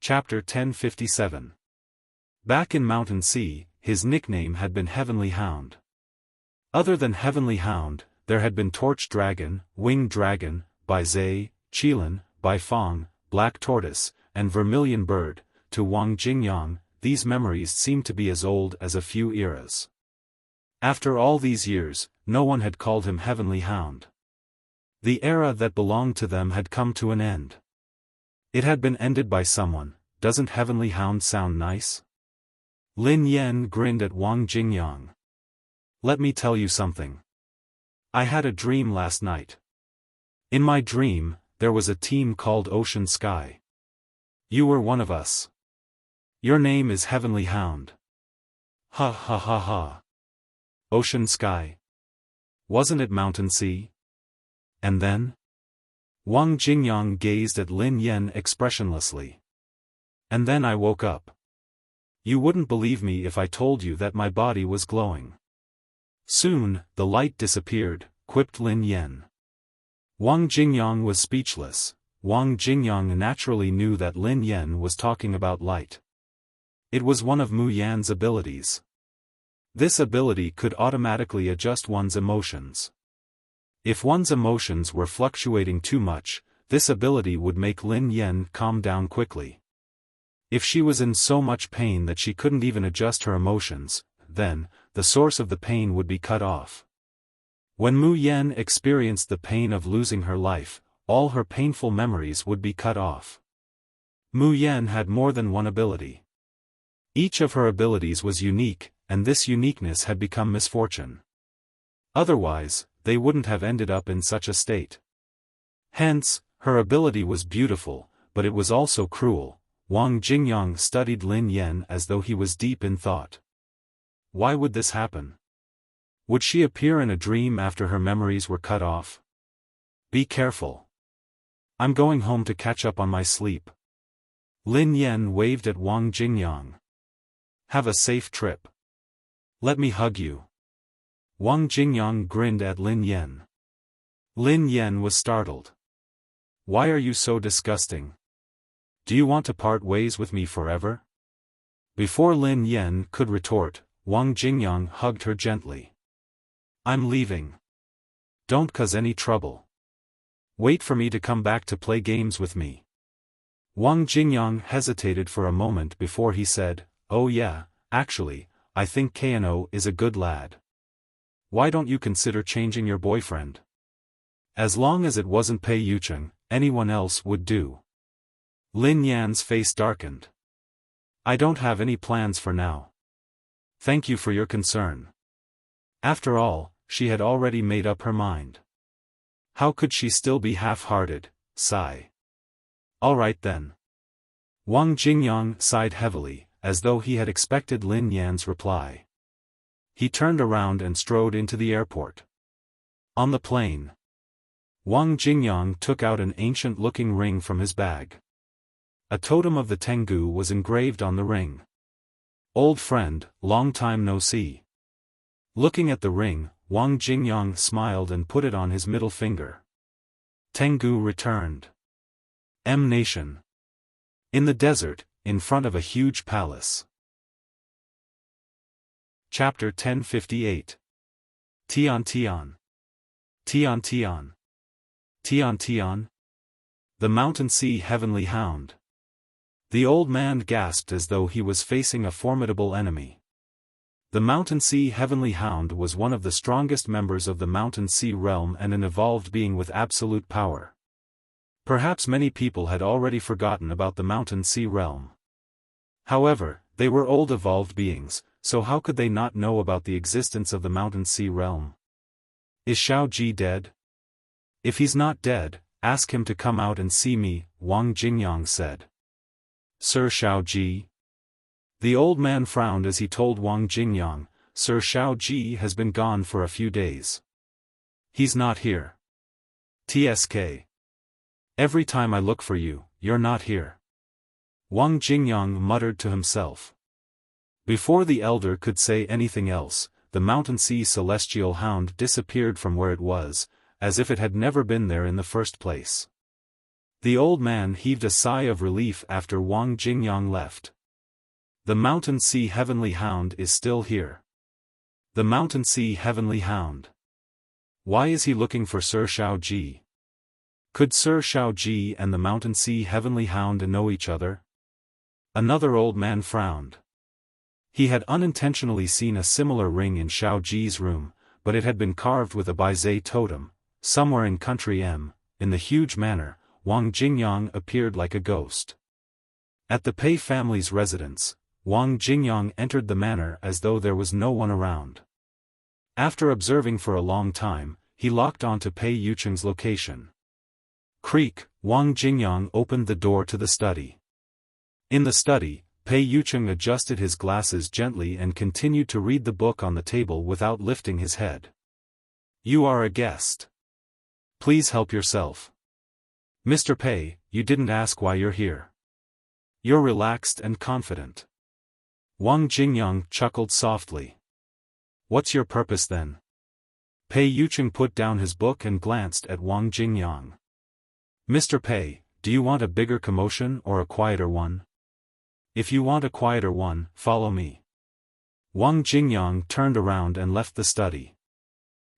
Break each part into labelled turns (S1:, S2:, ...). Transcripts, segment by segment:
S1: Chapter 1057. Back in Mountain Sea, his nickname had been Heavenly Hound. Other than Heavenly Hound, there had been Torch Dragon, Winged Dragon, Bai Zai, Qilin, Bai Fong, Black Tortoise, and Vermilion Bird. To Wang Jingyang, these memories seemed to be as old as a few eras. After all these years, no one had called him Heavenly Hound. The era that belonged to them had come to an end. It had been ended by someone. Doesn't Heavenly Hound sound nice? Lin Yan grinned at Wang Jingyang. Let me tell you something. I had a dream last night. In my dream, there was a team called Ocean Sky. You were one of us. Your name is Heavenly Hound. Ha ha ha ha. Ocean Sky. Wasn't it Mountain Sea? And then? Wang Jingyang gazed at Lin Yan expressionlessly. And then I woke up. You wouldn't believe me if I told you that my body was glowing. Soon, the light disappeared, quipped Lin Yan. Wang Jingyang was speechless. Wang Jingyang naturally knew that Lin Yan was talking about light. It was one of Mu Yan's abilities. This ability could automatically adjust one's emotions. If one's emotions were fluctuating too much, this ability would make Lin Yan calm down quickly. If she was in so much pain that she couldn't even adjust her emotions, then, the source of the pain would be cut off. When Mu Yan experienced the pain of losing her life, all her painful memories would be cut off. Mu Yan had more than one ability. Each of her abilities was unique, and this uniqueness had become misfortune. Otherwise, they wouldn't have ended up in such a state. Hence, her ability was beautiful, but it was also cruel. Wang Jingyang studied Lin Yan as though he was deep in thought. Why would this happen? Would she appear in a dream after her memories were cut off? Be careful. I'm going home to catch up on my sleep. Lin Yan waved at Wang Jingyang. Have a safe trip. Let me hug you. Wang Jingyang grinned at Lin Yan. Lin Yan was startled. Why are you so disgusting? Do you want to part ways with me forever? Before Lin Yan could retort, Wang Jingyang hugged her gently. I'm leaving. Don't cause any trouble. Wait for me to come back to play games with me. Wang Jingyang hesitated for a moment before he said, Oh yeah, actually, I think Kano is a good lad. Why don't you consider changing your boyfriend? As long as it wasn't Pei Yucheng, anyone else would do. Lin Yan's face darkened. I don't have any plans for now. Thank you for your concern. After all, she had already made up her mind. How could she still be half-hearted? Sigh. All right then. Wang Jingyang sighed heavily, as though he had expected Lin Yan's reply. He turned around and strode into the airport. On the plane, Wang Jingyang took out an ancient-looking ring from his bag. A totem of the Tengu was engraved on the ring. Old friend, long time no see. Looking at the ring, Wang Jingyang smiled and put it on his middle finger. Tengu returned. M Nation. In the desert, in front of a huge palace. Chapter 1058. Tian Tian. Tian Tian. Tian Tian. The Mountain Sea Heavenly Hound. The old man gasped as though he was facing a formidable enemy. The Mountain Sea Heavenly Hound was one of the strongest members of the Mountain Sea realm and an evolved being with absolute power. Perhaps many people had already forgotten about the Mountain Sea realm. However, they were old evolved beings, so how could they not know about the existence of the Mountain Sea realm? Is Xiao Ji dead? If he's not dead, ask him to come out and see me, Wang Jingyang said. Sir Xiao Ji? The old man frowned as he told Wang Jingyang, Sir Xiao Ji has been gone for a few days. He's not here. TSK. Every time I look for you, you're not here. Wang Jingyang muttered to himself. Before the elder could say anything else, the Mountain Sea Celestial Hound disappeared from where it was, as if it had never been there in the first place. The old man heaved a sigh of relief after Wang Jingyang left. The Mountain Sea Heavenly Hound is still here. The Mountain Sea Heavenly Hound. Why is he looking for Sir Xiaoji? Could Sir Xiaoji and the Mountain Sea Heavenly Hound know each other? Another old man frowned. He had unintentionally seen a similar ring in Xiaoji's room, but it had been carved with a Baizé totem. Somewhere in country M, in the huge manor, Wang Jingyang appeared like a ghost. At the Pei family's residence, Wang Jingyang entered the manor as though there was no one around. After observing for a long time, he locked onto Pei Yucheng's location. Creak, Wang Jingyang opened the door to the study. In the study, Pei Yucheng adjusted his glasses gently and continued to read the book on the table without lifting his head. You are a guest. Please help yourself. Mr. Pei, you didn't ask why you're here. You're relaxed and confident. Wang Jingyang chuckled softly. What's your purpose then? Pei Yucheng put down his book and glanced at Wang Jingyang. Mr. Pei, do you want a bigger commotion or a quieter one? If you want a quieter one, follow me. Wang Jingyang turned around and left the study.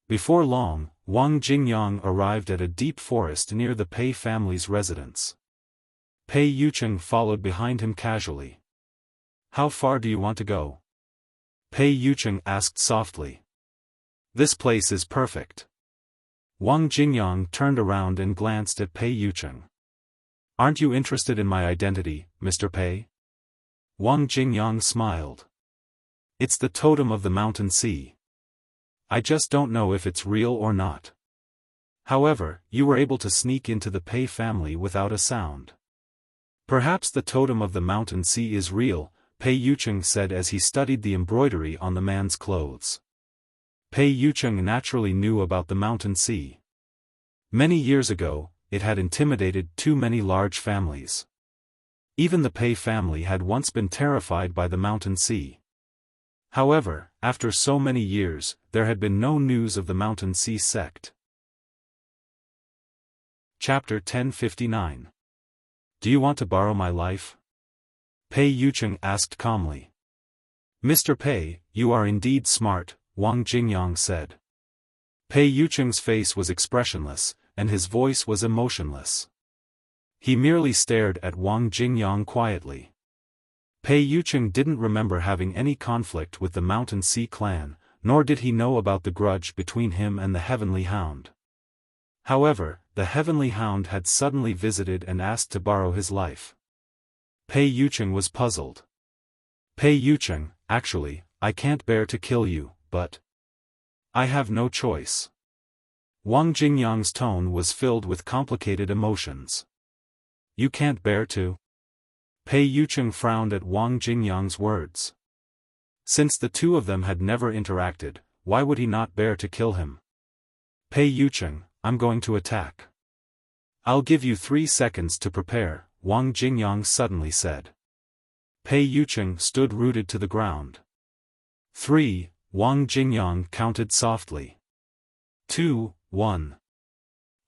S1: Before long, Wang Jingyang arrived at a deep forest near the Pei family's residence. Pei Yucheng followed behind him casually. How far do you want to go? Pei Yucheng asked softly. This place is perfect. Wang Jingyang turned around and glanced at Pei Yucheng. Aren't you interested in my identity, Mr. Pei? Wang Jingyang smiled. It's the totem of the Mountain Sea. I just don't know if it's real or not. However, you were able to sneak into the Pei family without a sound. Perhaps the totem of the Mountain Sea is real, Pei Yucheng said as he studied the embroidery on the man's clothes. Pei Yucheng naturally knew about the Mountain Sea. Many years ago, it had intimidated too many large families. Even the Pei family had once been terrified by the Mountain Sea. However, after so many years, there had been no news of the Mountain Sea sect. Chapter 1059. Do you want to borrow my life? Pei Yucheng asked calmly. Mr. Pei, you are indeed smart, Wang Jingyang said. Pei Yucheng's face was expressionless, and his voice was emotionless. He merely stared at Wang Jingyang quietly. Pei Yucheng didn't remember having any conflict with the Mountain Sea clan, nor did he know about the grudge between him and the Heavenly Hound. However, the Heavenly Hound had suddenly visited and asked to borrow his life. Pei Yucheng was puzzled. Pei Yucheng, actually, I can't bear to kill you, but I have no choice. Wang Jingyang's tone was filled with complicated emotions. You can't bear to? Pei Yucheng frowned at Wang Jingyang's words. Since the two of them had never interacted, why would he not bear to kill him? Pei Yucheng, I'm going to attack. I'll give you 3 seconds to prepare, Wang Jingyang suddenly said. Pei Yucheng stood rooted to the ground. 3, Wang Jingyang counted softly. 2, 1.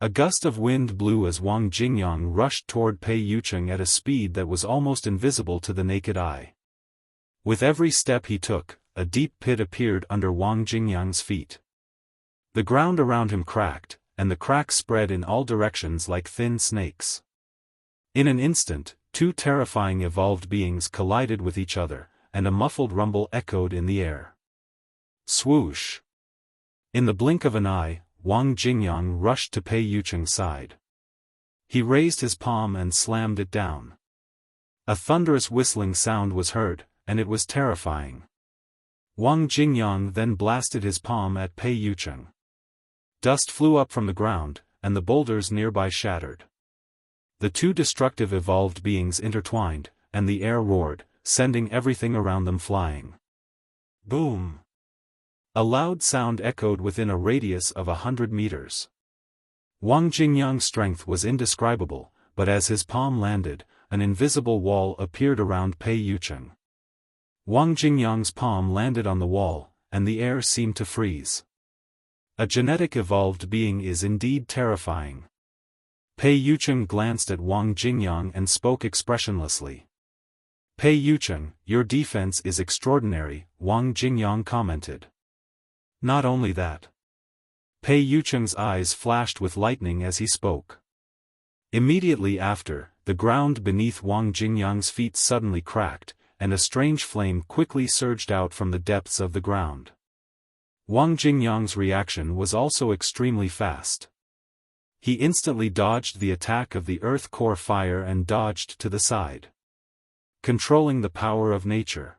S1: A gust of wind blew as Wang Jingyang rushed toward Pei Yucheng at a speed that was almost invisible to the naked eye. With every step he took, a deep pit appeared under Wang Jingyang's feet. The ground around him cracked, and the cracks spread in all directions like thin snakes. In an instant, 2 terrifying evolved beings collided with each other, and a muffled rumble echoed in the air. Swoosh! In the blink of an eye, Wang Jingyang rushed to Pei Yucheng's side. He raised his palm and slammed it down. A thunderous whistling sound was heard, and it was terrifying. Wang Jingyang then blasted his palm at Pei Yucheng. Dust flew up from the ground, and the boulders nearby shattered. The 2 destructive evolved beings intertwined, and the air roared, sending everything around them flying. Boom! A loud sound echoed within a radius of 100 meters. Wang Jingyang's strength was indescribable, but as his palm landed, an invisible wall appeared around Pei Yucheng. Wang Jingyang's palm landed on the wall, and the air seemed to freeze. A genetic evolved being is indeed terrifying. Pei Yucheng glanced at Wang Jingyang and spoke expressionlessly. Pei Yucheng, your defense is extraordinary, Wang Jingyang commented. Not only that. Pei Yucheng's eyes flashed with lightning as he spoke. Immediately after, the ground beneath Wang Jingyang's feet suddenly cracked, and a strange flame quickly surged out from the depths of the ground. Wang Jingyang's reaction was also extremely fast. He instantly dodged the attack of the earth core fire and dodged to the side. Controlling the power of nature.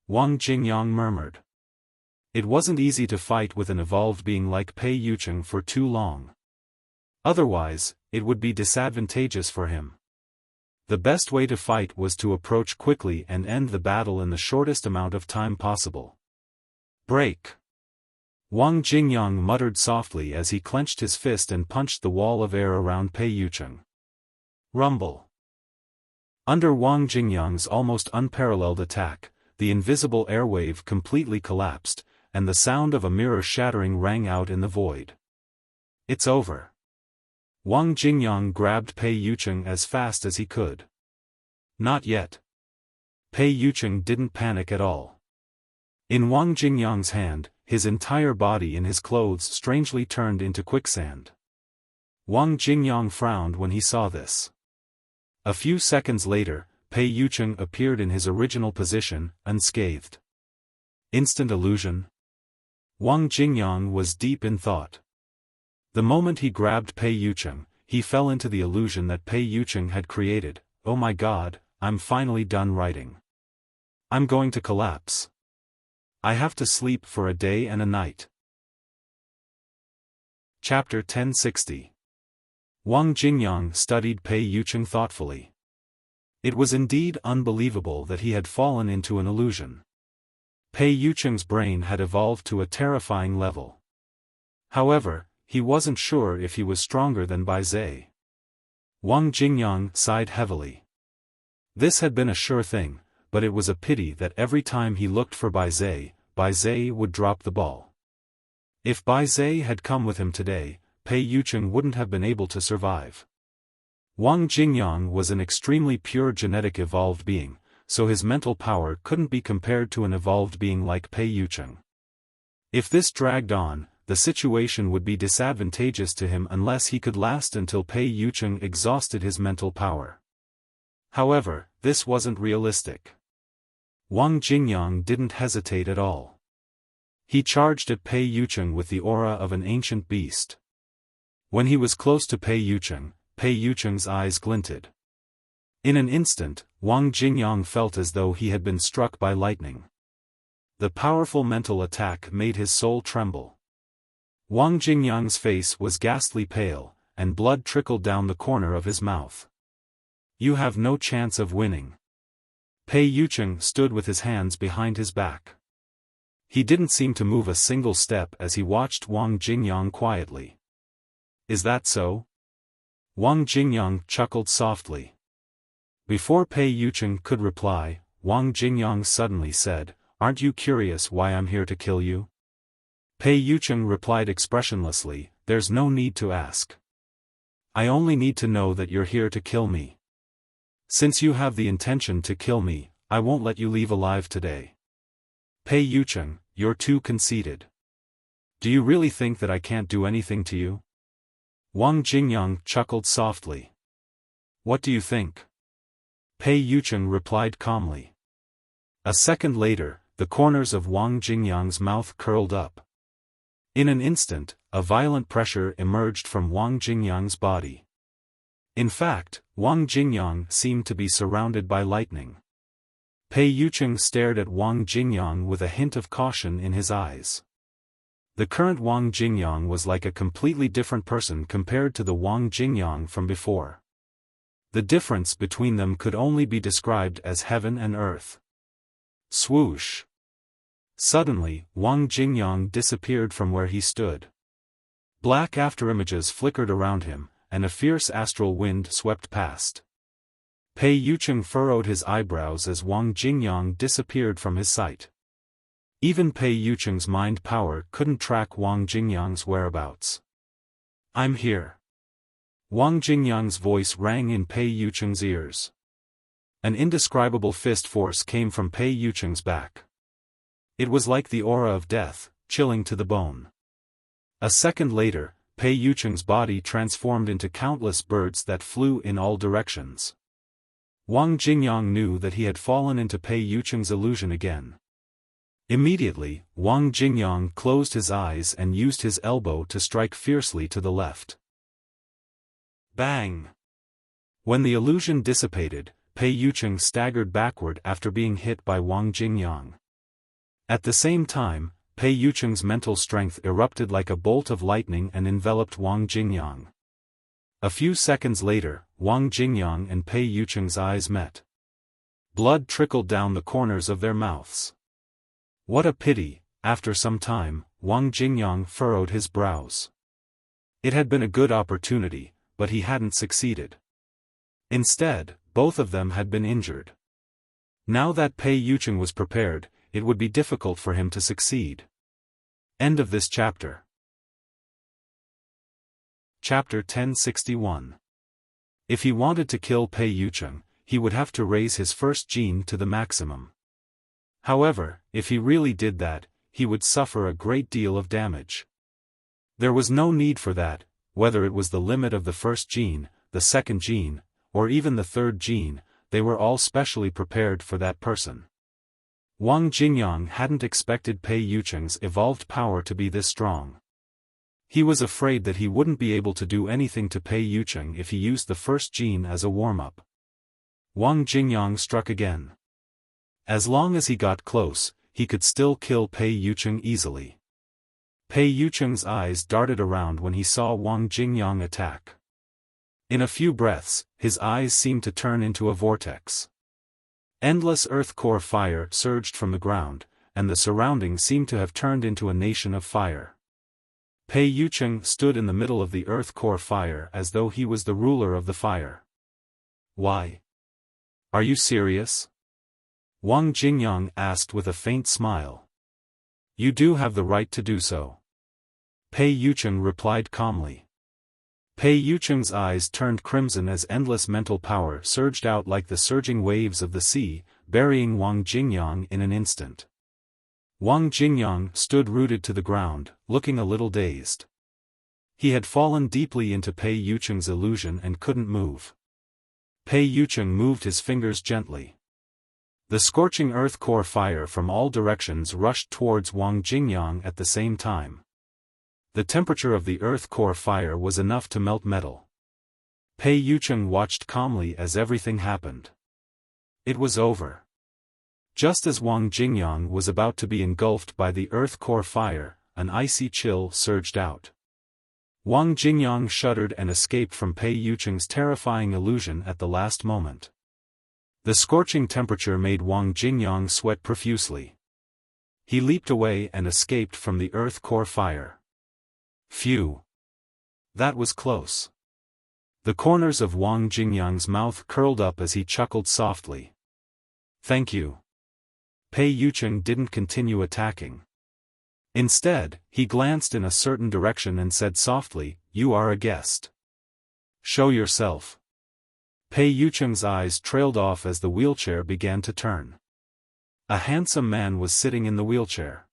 S1: Wang Jingyang murmured. It wasn't easy to fight with an evolved being like Pei Yucheng for too long. Otherwise, it would be disadvantageous for him. The best way to fight was to approach quickly and end the battle in the shortest amount of time possible. Break! Wang Jingyang muttered softly as he clenched his fist and punched the wall of air around Pei Yucheng. Rumble! Under Wang Jingyang's almost unparalleled attack, the invisible airwave completely collapsed, and the sound of a mirror shattering rang out in the void. It's over. Wang Jingyang grabbed Pei Yucheng as fast as he could. Not yet. Pei Yucheng didn't panic at all. In Wang Jingyang's hand, his entire body and his clothes strangely turned into quicksand. Wang Jingyang frowned when he saw this. A few seconds later, Pei Yucheng appeared in his original position, unscathed. Instant illusion? Wang Jingyang was deep in thought. The moment he grabbed Pei Yucheng, he fell into the illusion that Pei Yucheng had created. Oh my god, I'm finally done writing. I'm going to collapse. I have to sleep for a day and a night. Chapter 1060. Wang Jingyang studied Pei Yucheng thoughtfully. It was indeed unbelievable that he had fallen into an illusion. Pei Yucheng's brain had evolved to a terrifying level. However, he wasn't sure if he was stronger than Bai Zai. Wang Jingyang sighed heavily. This had been a sure thing, but it was a pity that every time he looked for Bai Zai would drop the ball. If Bai Zai had come with him today, Pei Yucheng wouldn't have been able to survive. Wang Jingyang was an extremely pure genetic evolved being, so his mental power couldn't be compared to an evolved being like Pei Yucheng. If this dragged on, the situation would be disadvantageous to him unless he could last until Pei Yucheng exhausted his mental power. However, this wasn't realistic. Wang Jingyang didn't hesitate at all. He charged at Pei Yucheng with the aura of an ancient beast. When he was close to Pei Yucheng's eyes glinted. In an instant, Wang Jingyang felt as though he had been struck by lightning. The powerful mental attack made his soul tremble. Wang Jingyang's face was ghastly pale, and blood trickled down the corner of his mouth. You have no chance of winning. Pei Yucheng stood with his hands behind his back. He didn't seem to move a single step as he watched Wang Jingyang quietly. Is that so? Wang Jingyang chuckled softly. Before Pei Yucheng could reply, Wang Jingyang suddenly said, "Aren't you curious why I'm here to kill you?" Pei Yucheng replied expressionlessly, "There's no need to ask. I only need to know that you're here to kill me. Since you have the intention to kill me, I won't let you leave alive today." Pei Yucheng, you're too conceited. Do you really think that I can't do anything to you? Wang Jingyang chuckled softly. What do you think? Pei Yucheng replied calmly. A second later, the corners of Wang Jingyang's mouth curled up. In an instant, a violent pressure emerged from Wang Jingyang's body. In fact, Wang Jingyang seemed to be surrounded by lightning. Pei Yucheng stared at Wang Jingyang with a hint of caution in his eyes. The current Wang Jingyang was like a completely different person compared to the Wang Jingyang from before. The difference between them could only be described as heaven and earth. Swoosh! Suddenly, Wang Jingyang disappeared from where he stood. Black afterimages flickered around him, and a fierce astral wind swept past. Pei Yucheng furrowed his eyebrows as Wang Jingyang disappeared from his sight. Even Pei Yucheng's mind power couldn't track Wang Jingyang's whereabouts. I'm here. Wang Jingyang's voice rang in Pei Yucheng's ears. An indescribable fist force came from Pei Yucheng's back. It was like the aura of death, chilling to the bone. A second later, Pei Yucheng's body transformed into countless birds that flew in all directions. Wang Jingyang knew that he had fallen into Pei Yucheng's illusion again. Immediately, Wang Jingyang closed his eyes and used his elbow to strike fiercely to the left. Bang! When the illusion dissipated, Pei Yucheng staggered backward after being hit by Wang Jingyang. At the same time, Pei Yucheng's mental strength erupted like a bolt of lightning and enveloped Wang Jingyang. A few seconds later, Wang Jingyang and Pei Yucheng's eyes met. Blood trickled down the corners of their mouths. What a pity! After some time, Wang Jingyang furrowed his brows. It had been a good opportunity, but he hadn't succeeded. Instead, both of them had been injured. Now that Pei Yucheng was prepared, it would be difficult for him to succeed. End of this chapter. Chapter 1061. If he wanted to kill Pei Yucheng, he would have to raise his first gene to the maximum. However, if he really did that, he would suffer a great deal of damage. There was no need for that, whether it was the limit of the first gene, the second gene, or even the third gene, they were all specially prepared for that person. Wang Jingyang hadn't expected Pei Yucheng's evolved power to be this strong. He was afraid that he wouldn't be able to do anything to Pei Yucheng if he used the first gene as a warm-up. Wang Jingyang struck again. As long as he got close, he could still kill Pei Yucheng easily. Pei Yucheng's eyes darted around when he saw Wang Jingyang attack. In a few breaths, his eyes seemed to turn into a vortex. Endless earth core fire surged from the ground, and the surroundings seemed to have turned into a nation of fire. Pei Yucheng stood in the middle of the earth core fire as though he was the ruler of the fire. Why? Are you serious? Wang Jingyang asked with a faint smile. You do have the right to do so. Pei Yucheng replied calmly. Pei Yucheng's eyes turned crimson as endless mental power surged out like the surging waves of the sea, burying Wang Jingyang in an instant. Wang Jingyang stood rooted to the ground, looking a little dazed. He had fallen deeply into Pei Yucheng's illusion and couldn't move. Pei Yucheng moved his fingers gently. The scorching earth core fire from all directions rushed towards Wang Jingyang at the same time. The temperature of the earth core fire was enough to melt metal. Pei Yucheng watched calmly as everything happened. It was over. Just as Wang Jingyang was about to be engulfed by the earth core fire, an icy chill surged out. Wang Jingyang shuddered and escaped from Pei Yucheng's terrifying illusion at the last moment. The scorching temperature made Wang Jingyang sweat profusely. He leaped away and escaped from the earth core fire. Phew! That was close. The corners of Wang Jingyang's mouth curled up as he chuckled softly. Thank you. Pei Yucheng didn't continue attacking. Instead, he glanced in a certain direction and said softly, "You are a guest. Show yourself." Pei Yucheng's eyes trailed off as the wheelchair began to turn. A handsome man was sitting in the wheelchair.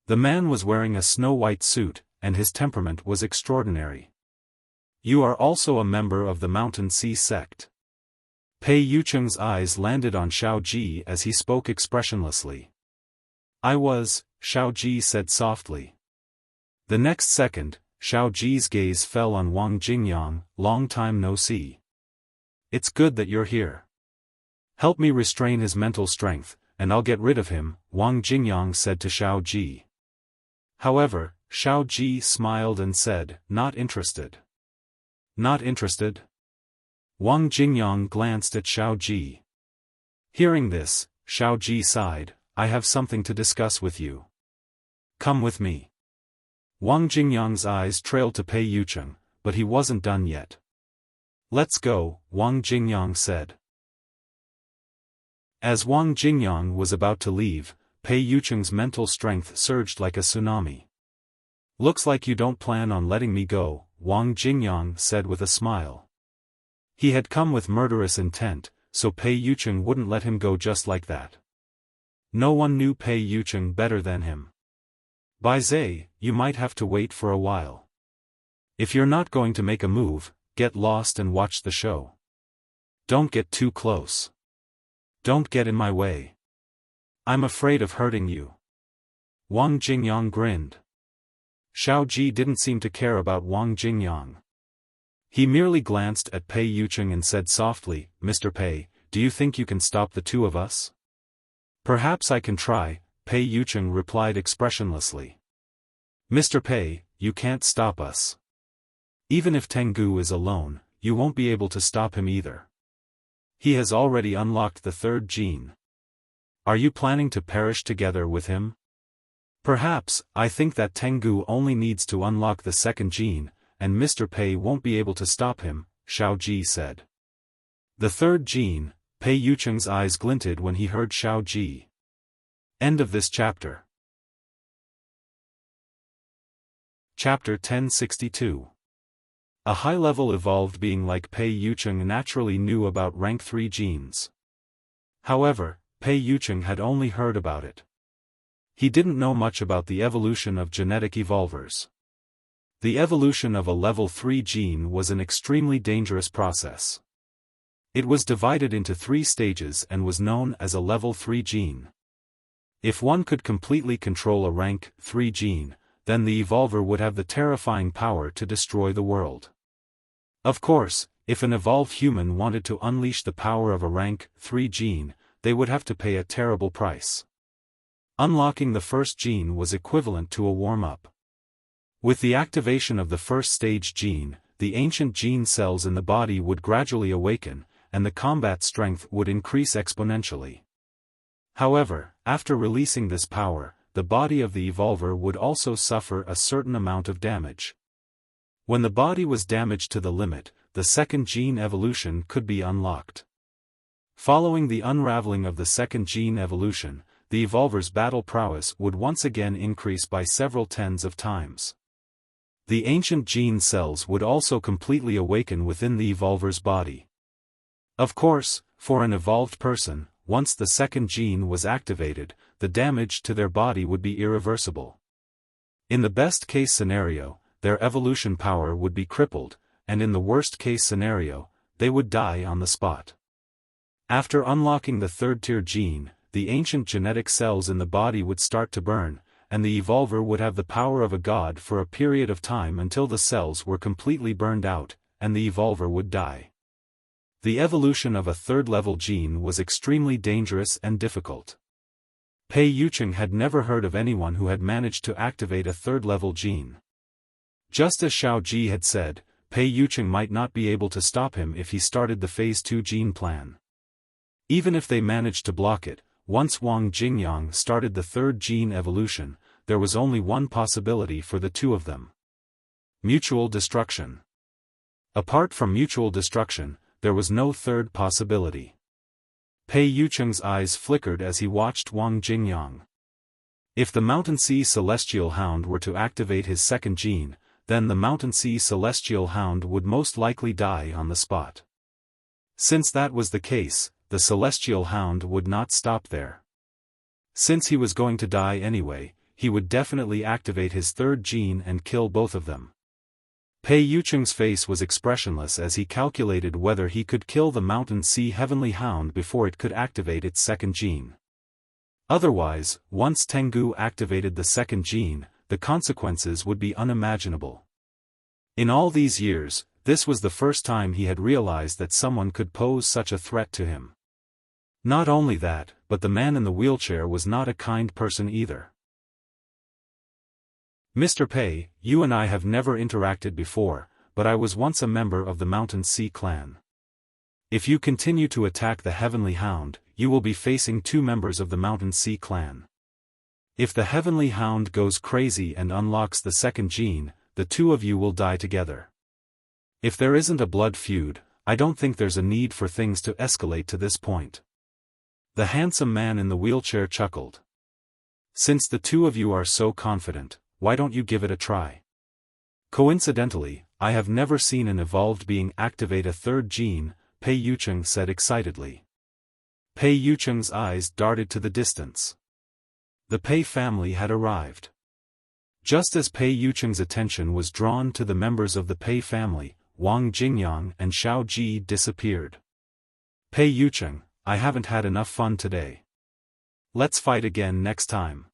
S1: The man was wearing a snow-white suit, and his temperament was extraordinary. You are also a member of the Mountain Sea sect. Pei Yucheng's eyes landed on Xiao Ji as he spoke expressionlessly. I was, Xiao Ji said softly. The next second, Xiao Ji's gaze fell on Wang Jingyang, long time no see. It's good that you're here. Help me restrain his mental strength, and I'll get rid of him, Wang Jingyang said to Xiao Ji. However, Xiao Ji smiled and said, not interested. Not interested? Wang Jingyang glanced at Xiao Ji. Hearing this, Xiao Ji sighed, I have something to discuss with you. Come with me. Wang Jingyang's eyes trailed to Pei Yucheng, but he wasn't done yet. Let's go, Wang Jingyang said. As Wang Jingyang was about to leave, Pei Yucheng's mental strength surged like a tsunami. Looks like you don't plan on letting me go, Wang Jingyang said with a smile. He had come with murderous intent, so Pei Yucheng wouldn't let him go just like that. No one knew Pei Yucheng better than him. Bai Zhe, you might have to wait for a while. If you're not going to make a move, get lost and watch the show. Don't get too close. Don't get in my way. I'm afraid of hurting you. Wang Jingyang grinned. Xiao Ji didn't seem to care about Wang Jingyang. He merely glanced at Pei Yucheng and said softly, Mr. Pei, do you think you can stop the two of us? Perhaps I can try, Pei Yucheng replied expressionlessly. Mr. Pei, you can't stop us. Even if Tengu is alone, you won't be able to stop him either. He has already unlocked the third gene. Are you planning to perish together with him? Perhaps, I think that Tengu only needs to unlock the second gene, and Mr. Pei won't be able to stop him, Xiao Ji said. The third gene, Pei Yucheng's eyes glinted when he heard Xiao Ji. End of this chapter. Chapter 1062. A high-level evolved being like Pei Yucheng naturally knew about rank 3 genes. However, Pei Yucheng had only heard about it. He didn't know much about the evolution of genetic evolvers. The evolution of a level 3 gene was an extremely dangerous process. It was divided into 3 stages and was known as a level 3 gene. If one could completely control a rank 3 gene, then the evolver would have the terrifying power to destroy the world. Of course, if an evolved human wanted to unleash the power of a rank 3 gene, they would have to pay a terrible price. Unlocking the first gene was equivalent to a warm-up. With the activation of the first stage gene, the ancient gene cells in the body would gradually awaken, and the combat strength would increase exponentially. However, after releasing this power, the body of the evolver would also suffer a certain amount of damage. When the body was damaged to the limit, the second gene evolution could be unlocked. Following the unraveling of the second gene evolution, the evolver's battle prowess would once again increase by several tens of times. The ancient gene cells would also completely awaken within the evolver's body. Of course, for an evolved person, once the second gene was activated, the damage to their body would be irreversible. In the best-case scenario, their evolution power would be crippled, and in the worst-case scenario, they would die on the spot. After unlocking the third-tier gene, the ancient genetic cells in the body would start to burn, and the evolver would have the power of a god for a period of time until the cells were completely burned out, and the evolver would die. The evolution of a third-level gene was extremely dangerous and difficult. Pei Yucheng had never heard of anyone who had managed to activate a third-level gene. Just as Xiao Ji had said, Pei Yucheng might not be able to stop him if he started the Phase 2 gene plan. Even if they managed to block it, once Wang Jingyang started the third gene evolution, there was only one possibility for the two of them. Mutual destruction. Apart from mutual destruction, there was no third possibility. Pei Yucheng's eyes flickered as he watched Wang Jingyang. If the Mountain Sea Celestial Hound were to activate his second gene, then the Mountain Sea Celestial Hound would most likely die on the spot. Since that was the case, the Celestial Hound would not stop there. Since he was going to die anyway, he would definitely activate his third gene and kill both of them. Pei Yucheng's face was expressionless as he calculated whether he could kill the Mountain Sea Heavenly Hound before it could activate its second gene. Otherwise, once Tengu activated the second gene, the consequences would be unimaginable. In all these years, this was the first time he had realized that someone could pose such a threat to him. Not only that, but the man in the wheelchair was not a kind person either. Mr. Pei, you and I have never interacted before, but I was once a member of the Mountain Sea clan. If you continue to attack the Heavenly Hound, you will be facing 2 members of the Mountain Sea clan. If the Heavenly Hound goes crazy and unlocks the second gene, the 2 of you will die together. If there isn't a blood feud, I don't think there's a need for things to escalate to this point. The handsome man in the wheelchair chuckled. Since the 2 of you are so confident, why don't you give it a try? Coincidentally, I have never seen an evolved being activate a third gene, Pei Yucheng said excitedly. Pei Yucheng's eyes darted to the distance. The Pei family had arrived. Just as Pei Yucheng's attention was drawn to the members of the Pei family, Wang Jingyang and Xiao Ji disappeared. Pei Yucheng, I haven't had enough fun today. Let's fight again next time.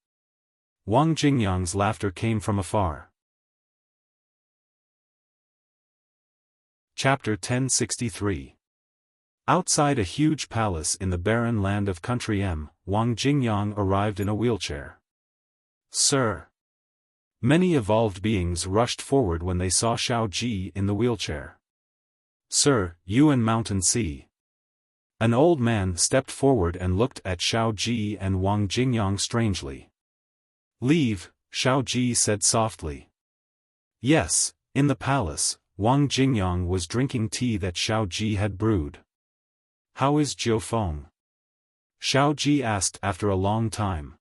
S1: Wang Jingyang's laughter came from afar. Chapter 1063. Outside a huge palace in the barren land of Country M, Wang Jingyang arrived in a wheelchair. Sir! Many evolved beings rushed forward when they saw Xiao Ji in the wheelchair. Sir, you and Mountain Sea. An old man stepped forward and looked at Xiao Ji and Wang Jingyang strangely. Leave, Xiao Ji said softly. Yes, in the palace, Wang Jingyang was drinking tea that Xiao Ji had brewed. How is Xiaofan? Xiao Ji asked after a long time.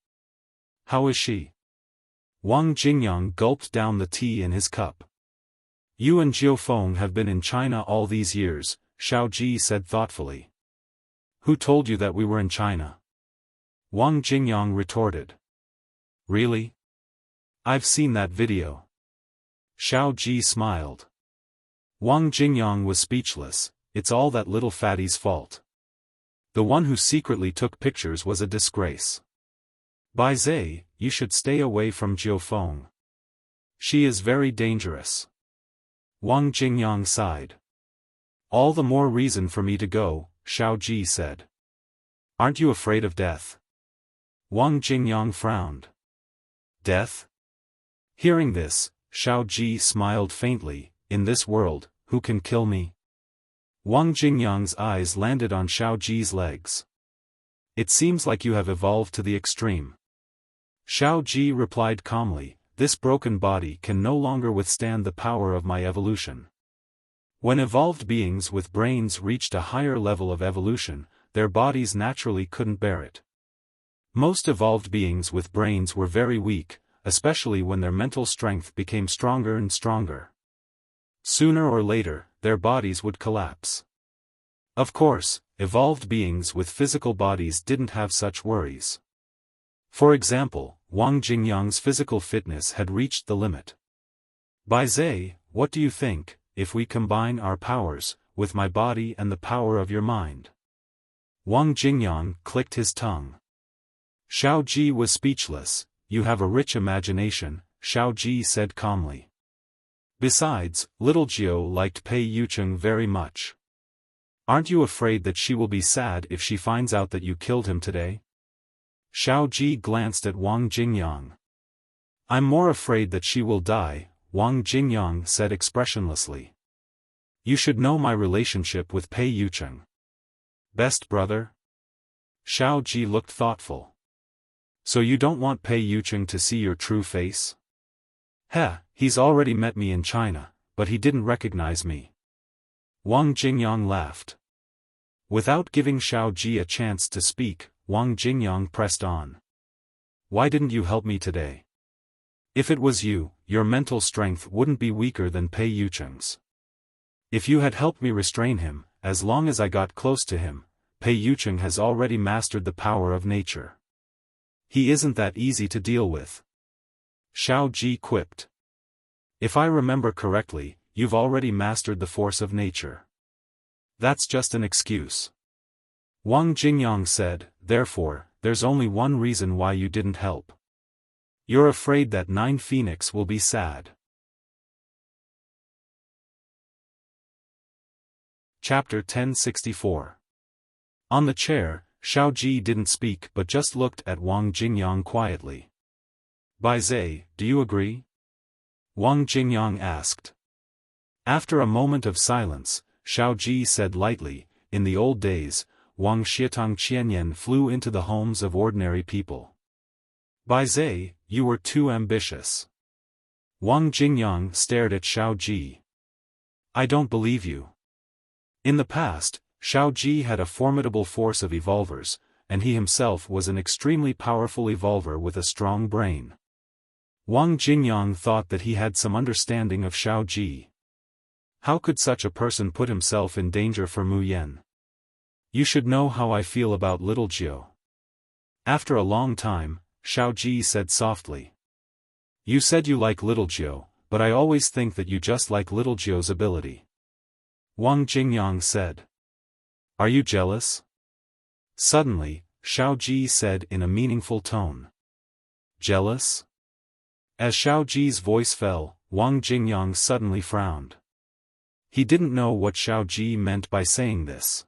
S1: How is she? Wang Jingyang gulped down the tea in his cup. You and Xiaofan have been in China all these years, Xiao Ji said thoughtfully. Who told you that we were in China? Wang Jingyang retorted. Really? I've seen that video. Xiao Ji smiled. Wang Jingyang was speechless. It's all that little fatty's fault. The one who secretly took pictures was a disgrace. Bai Zhe, you should stay away from Xiaofan. She is very dangerous. Wang Jingyang sighed. All the more reason for me to go, Xiao Ji said. Aren't you afraid of death? Wang Jingyang frowned. Death? Hearing this, Xiao Ji smiled faintly. In this world, who can kill me? Wang Jingyang's eyes landed on Xiao Ji's legs. It seems like you have evolved to the extreme. Xiao Ji replied calmly, this broken body can no longer withstand the power of my evolution. When evolved beings with brains reached a higher level of evolution, their bodies naturally couldn't bear it. Most evolved beings with brains were very weak, especially when their mental strength became stronger and stronger. Sooner or later, their bodies would collapse. Of course, evolved beings with physical bodies didn't have such worries. For example, Wang Jingyang's physical fitness had reached the limit. Bai Zhe, what do you think, if we combine our powers, with my body and the power of your mind? Wang Jingyang clicked his tongue. Xiao Ji was speechless. You have a rich imagination, Xiao Ji said calmly. Besides, little Jiao liked Pei Yucheng very much. Aren't you afraid that she will be sad if she finds out that you killed him today? Xiao Ji glanced at Wang Jingyang. I'm more afraid that she will die, Wang Jingyang said expressionlessly. You should know my relationship with Pei Yucheng. Best brother? Xiao Ji looked thoughtful. So you don't want Pei Yucheng to see your true face? Heh, he's already met me in China, but he didn't recognize me. Wang Jingyang laughed. Without giving Xiao Ji a chance to speak, Wang Jingyang pressed on. Why didn't you help me today? If it was you, your mental strength wouldn't be weaker than Pei Yucheng's. If you had helped me restrain him, as long as I got close to him, Pei Yucheng has already mastered the power of nature. He isn't that easy to deal with. Xiao Ji quipped. If I remember correctly, you've already mastered the force of nature. That's just an excuse. Wang Jingyang said, therefore, there's only one reason why you didn't help. You're afraid that Nine Phoenix will be sad. Chapter 1064. On the chair, Xiao Ji didn't speak but just looked at Wang Jingyang quietly. Bai Zhe, do you agree? Wang Jingyang asked. After a moment of silence, Xiao Ji said lightly, in the old days, Wang Xiatong Qianyan flew into the homes of ordinary people. Bai Zhe, you were too ambitious. Wang Jingyang stared at Xiao Ji. I don't believe you. In the past, Xiao Ji had a formidable force of evolvers, and he himself was an extremely powerful evolver with a strong brain. Wang Jingyang thought that he had some understanding of Xiao Ji. How could such a person put himself in danger for Mu Yen? You should know how I feel about little Jiu. After a long time, Xiao Ji said softly. You said you like little Jiu, but I always think that you just like little Jiu's ability. Wang Jingyang said. Are you jealous? Suddenly, Xiao Ji said in a meaningful tone. Jealous? As Xiao Ji's voice fell, Wang Jingyang suddenly frowned. He didn't know what Xiao Ji meant by saying this.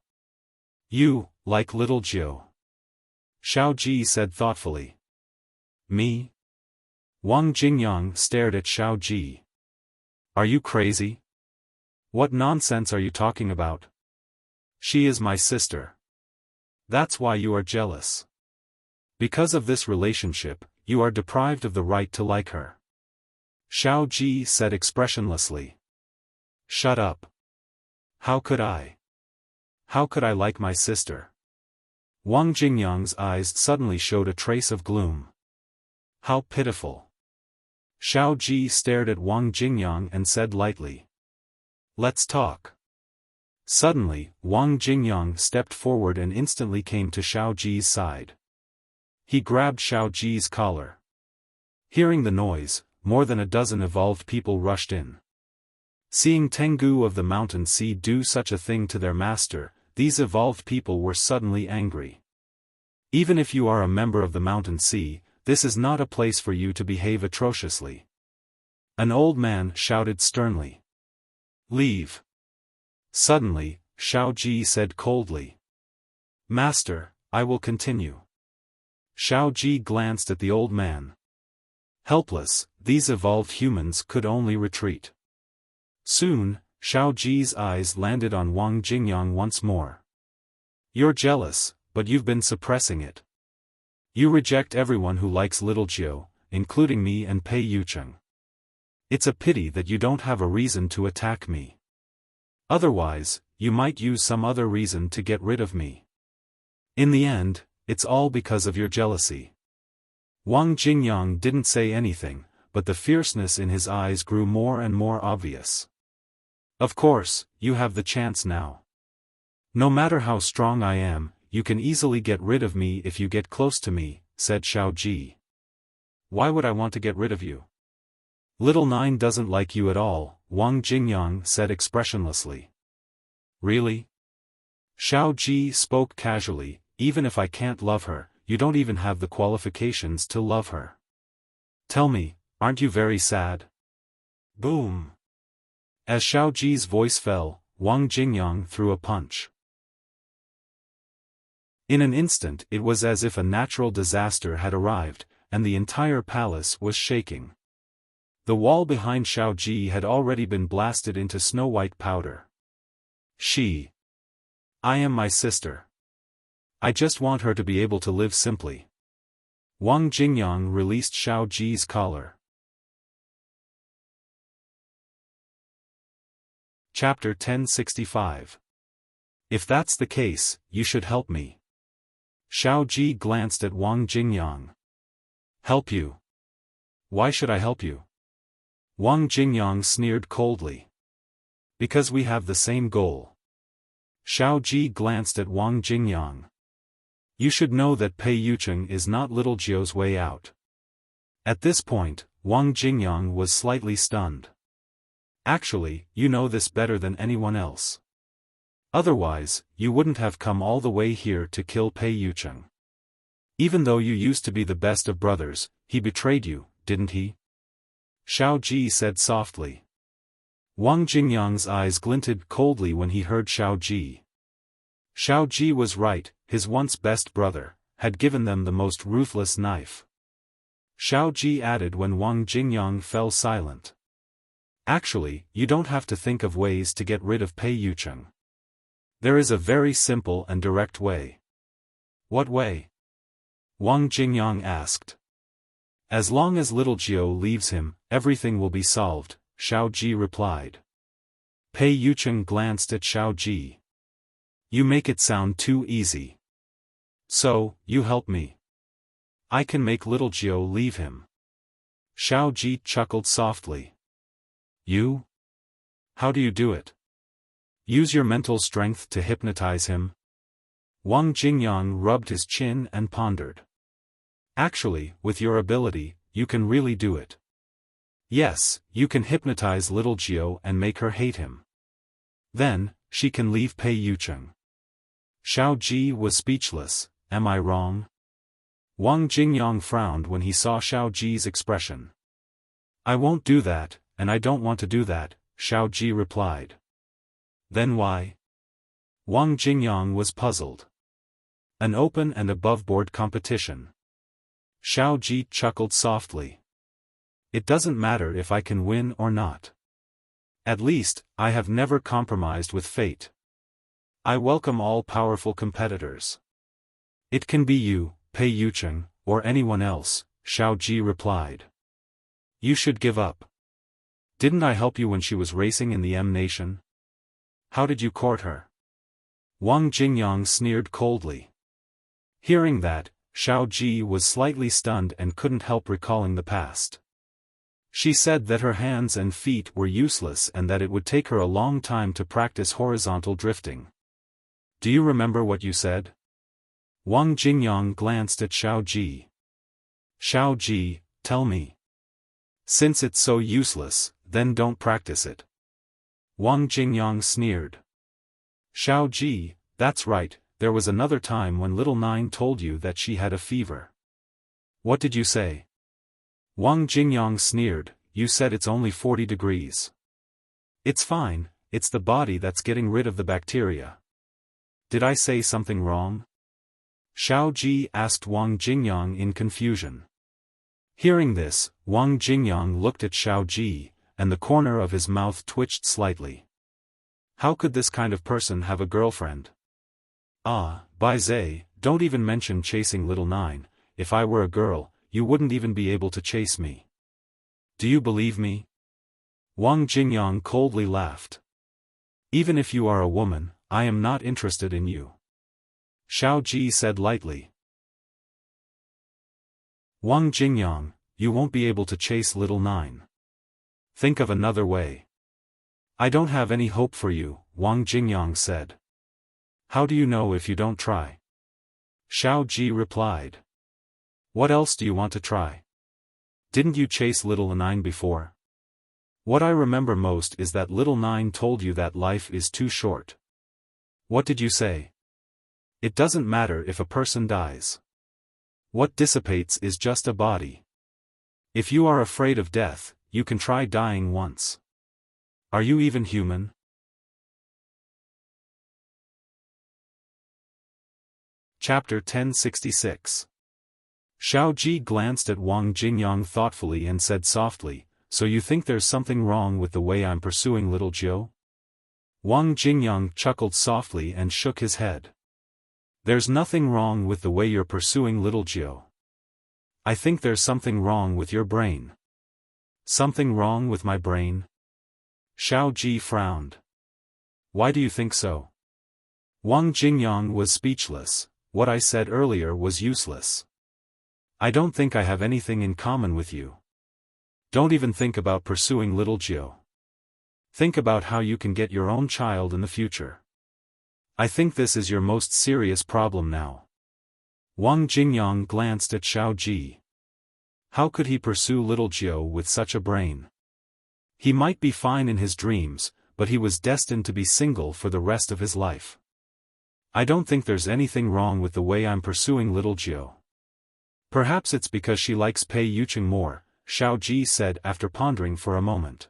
S1: You, like little Jiu. Xiao Ji said thoughtfully. Me? Wang Jingyang stared at Xiao Ji. Are you crazy? What nonsense are you talking about? She is my sister. That's why you are jealous. Because of this relationship, you are deprived of the right to like her. Xiao Ji said expressionlessly. Shut up. How could I? How could I like my sister? Wang Jingyang's eyes suddenly showed a trace of gloom. How pitiful. Xiao Ji stared at Wang Jingyang and said lightly. Let's talk. Suddenly, Wang Jingyang stepped forward and instantly came to Xiao Ji's side. He grabbed Xiao Ji's collar. Hearing the noise, more than a dozen evolved people rushed in. Seeing Tengu of the Mountain Sea do such a thing to their master, these evolved people were suddenly angry. Even if you are a member of the Mountain Sea, this is not a place for you to behave atrociously. An old man shouted sternly. Leave. Suddenly, Xiao Ji said coldly. Master, I will continue. Xiao Ji glanced at the old man. Helpless, these evolved humans could only retreat. Soon, Xiao Ji's eyes landed on Wang Jingyang once more. You're jealous, but you've been suppressing it. You reject everyone who likes little Jiu, including me and Pei Yucheng. It's a pity that you don't have a reason to attack me. Otherwise, you might use some other reason to get rid of me. In the end, it's all because of your jealousy. Wang Jingyang didn't say anything, but the fierceness in his eyes grew more and more obvious. Of course, you have the chance now. No matter how strong I am, you can easily get rid of me if you get close to me, said Xiao Ji. Why would I want to get rid of you? Little Nine doesn't like you at all, Wang Jingyang said expressionlessly. Really? Xiao Ji spoke casually. Even if I can't love her, you don't even have the qualifications to love her. Tell me, aren't you very sad? Boom. As Xiao Ji's voice fell, Wang Jingyang threw a punch. In an instant it was as if a natural disaster had arrived, and the entire palace was shaking. The wall behind Xiao Ji had already been blasted into snow-white powder. I am my sister. I just want her to be able to live simply. Wang Jingyang released Xiao Ji's collar. Chapter 1065. If that's the case, you should help me. Xiao Ji glanced at Wang Jingyang. Help you? Why should I help you? Wang Jingyang sneered coldly. Because we have the same goal. Xiao Ji glanced at Wang Jingyang. You should know that Pei Yucheng is not little Jiu's way out. At this point, Wang Jingyang was slightly stunned. Actually, you know this better than anyone else. Otherwise, you wouldn't have come all the way here to kill Pei Yucheng. Even though you used to be the best of brothers, he betrayed you, didn't he? Xiao Ji said softly. Wang Jingyang's eyes glinted coldly when he heard Xiao Ji. Xiao Ji was right, his once best brother had given them the most ruthless knife. Xiao Ji added when Wang Jingyang fell silent. Actually, you don't have to think of ways to get rid of Pei Yucheng. There is a very simple and direct way. What way? Wang Jingyang asked. As long as little Jiu leaves him, everything will be solved, Xiao Ji replied. Pei Yucheng glanced at Xiao Ji. You make it sound too easy. So, you help me. I can make little Jiu leave him. Xiao Ji chuckled softly. You? How do you do it? Use your mental strength to hypnotize him? Wang Jingyang rubbed his chin and pondered. Actually, with your ability, you can really do it. Yes, you can hypnotize little Jiao and make her hate him. Then, she can leave Pei Yucheng. Xiao Ji was speechless. Am I wrong? Wang Jingyang frowned when he saw Xiao Ji's expression. I won't do that, and I don't want to do that, Xiao Ji replied. Then why? Wang Jingyang was puzzled. An open and above-board competition. Xiao Ji chuckled softly. It doesn't matter if I can win or not. At least, I have never compromised with fate. I welcome all powerful competitors. It can be you, Pei Yucheng, or anyone else, Xiao Ji replied. You should give up. Didn't I help you when she was racing in the M Nation? How did you court her? Wang Jingyang sneered coldly. Hearing that, Xiao Ji was slightly stunned and couldn't help recalling the past. She said that her hands and feet were useless and that it would take her a long time to practice horizontal drifting. Do you remember what you said? Wang Jingyang glanced at Xiao Ji. Xiao Ji, tell me. Since it's so useless, then don't practice it. Wang Jingyang sneered. Xiao Ji, that's right, there was another time when little Nine told you that she had a fever. What did you say? Wang Jingyang sneered, you said it's only 40 degrees. It's fine, it's the body that's getting rid of the bacteria. Did I say something wrong? Xiao Ji asked Wang Jingyang in confusion. Hearing this, Wang Jingyang looked at Xiao Ji, and the corner of his mouth twitched slightly. How could this kind of person have a girlfriend? Ah, Bai Zai, don't even mention chasing little Nine. If I were a girl, you wouldn't even be able to chase me. Do you believe me? Wang Jingyang coldly laughed. Even if you are a woman, I am not interested in you. Xiao Ji said lightly. Wang Jingyang, you won't be able to chase little Nine. Think of another way. I don't have any hope for you, Wang Jingyang said. How do you know if you don't try? Xiao Ji replied. What else do you want to try? Didn't you chase little Nine before? What I remember most is that little Nine told you that life is too short. What did you say? It doesn't matter if a person dies. What dissipates is just a body. If you are afraid of death, you can try dying once. Are you even human? Chapter 1066. Xiao Ji glanced at Wang Jingyang thoughtfully and said softly, so you think there's something wrong with the way I'm pursuing little Jiao? Wang Jingyang chuckled softly and shook his head. There's nothing wrong with the way you're pursuing little Jiao. I think there's something wrong with your brain. Something wrong with my brain? Xiao Ji frowned. Why do you think so? Wang Jingyang was speechless. What I said earlier was useless. I don't think I have anything in common with you. Don't even think about pursuing little Jiao. Think about how you can get your own child in the future. I think this is your most serious problem now. Wang Jingyang glanced at Xiao Ji. How could he pursue little Jiao with such a brain? He might be fine in his dreams, but he was destined to be single for the rest of his life. I don't think there's anything wrong with the way I'm pursuing little Jiao. Perhaps it's because she likes Pei Yucheng more, Xiao Ji said after pondering for a moment.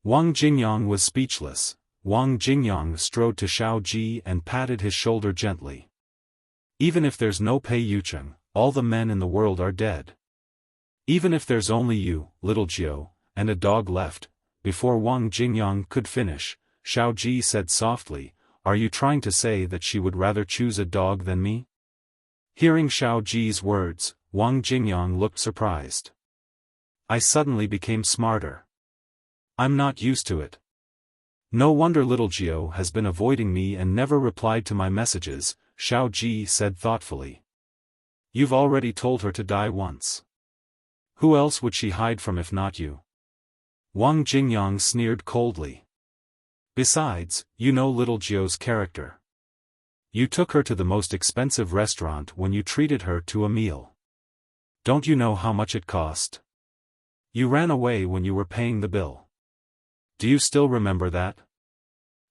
S1: Wang Jingyang was speechless. Wang Jingyang strode to Xiao Ji and patted his shoulder gently. Even if there's no Pei Yucheng, all the men in the world are dead. Even if there's only you, little Jiao, and a dog left, before Wang Jingyang could finish, Xiao Ji said softly, are you trying to say that she would rather choose a dog than me? Hearing Xiao Ji's words, Wang Jingyang looked surprised. I suddenly became smarter. I'm not used to it. No wonder little Jiao has been avoiding me and never replied to my messages, Xiao Ji said thoughtfully. You've already told her to die once. Who else would she hide from if not you? Wang Jingyang sneered coldly. Besides, you know little Jio's character. You took her to the most expensive restaurant when you treated her to a meal. Don't you know how much it cost? You ran away when you were paying the bill. Do you still remember that?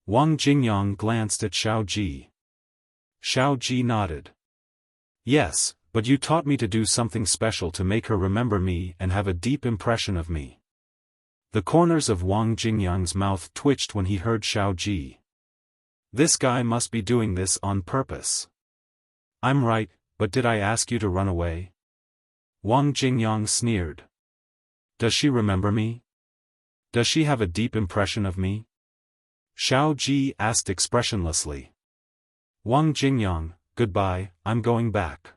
S1: Wang Jingyang glanced at Xiao Ji. Xiao Ji nodded. Yes, but you taught me to do something special to make her remember me and have a deep impression of me. The corners of Wang Jingyang's mouth twitched when he heard Xiao Ji. This guy must be doing this on purpose. I'm right, but did I ask you to run away? Wang Jingyang sneered. Does she remember me? Does she have a deep impression of me? Xiao Ji asked expressionlessly. Wang Jingyang, goodbye, I'm going back.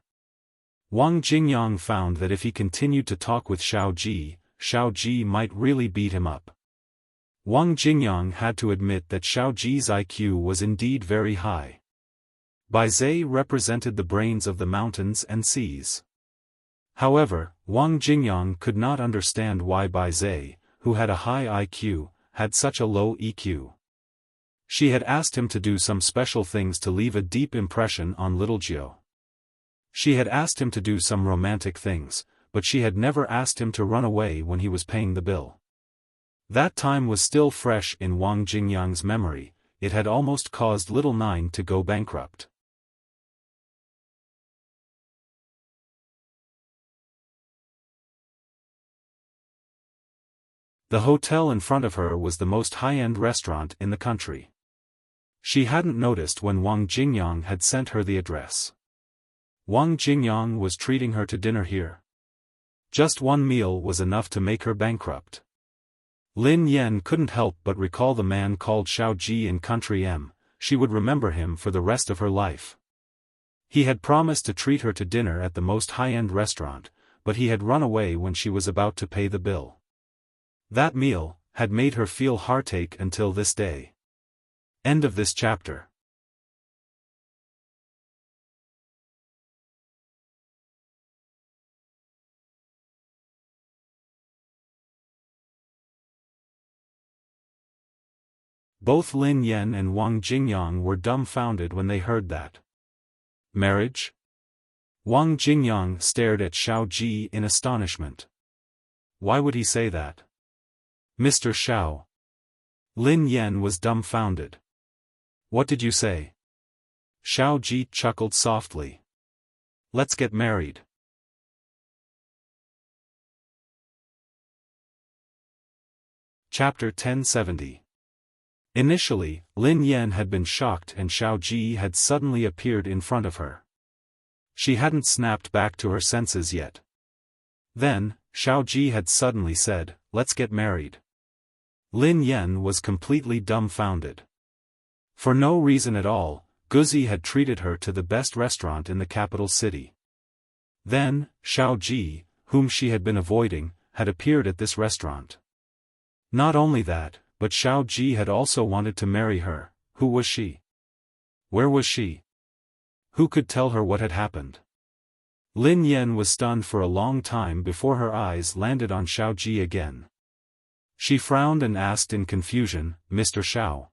S1: Wang Jingyang found that if he continued to talk with Xiao Ji might really beat him up. Wang Jingyang had to admit that Xiao Ji's IQ was indeed very high. Baizhe represented the brains of the mountains and seas. However, Wang Jingyang could not understand why Baizhe, who had a high IQ, had such a low EQ. She had asked him to do some special things to leave a deep impression on little Jio. She had asked him to do some romantic things, but she had never asked him to run away when he was paying the bill. That time was still fresh in Wang Jingyang's memory. It had almost caused little Nine to go bankrupt. The hotel in front of her was the most high-end restaurant in the country. She hadn't noticed when Wang Jingyang had sent her the address. Wang Jingyang was treating her to dinner here. Just one meal was enough to make her bankrupt. Lin Yan couldn't help but recall the man called Xiao Ji in Country M. She would remember him for the rest of her life. He had promised to treat her to dinner at the most high-end restaurant, but he had run away when she was about to pay the bill. That meal had made her feel heartache until this day. End of this chapter. Both Lin Yan and Wang Jingyang were dumbfounded when they heard that. Marriage? Wang Jingyang stared at Xiao Ji in astonishment. Why would he say that? Mr. Xiao. Lin Yan was dumbfounded. What did you say? Xiao Ji chuckled softly. Let's get married. Chapter 1070. Initially, Lin Yan had been shocked and Xiao Ji had suddenly appeared in front of her. She hadn't snapped back to her senses yet. Then, Xiao Ji had suddenly said, "Let's get married." Lin Yan was completely dumbfounded. For no reason at all, Guzi had treated her to the best restaurant in the capital city. Then, Xiao Ji, whom she had been avoiding, had appeared at this restaurant. Not only that, but Xiao Ji had also wanted to marry her. Who was she? Where was she? Who could tell her what had happened? Lin Yan was stunned for a long time before her eyes landed on Xiao Ji again. She frowned and asked in confusion, "Mr. Xiao.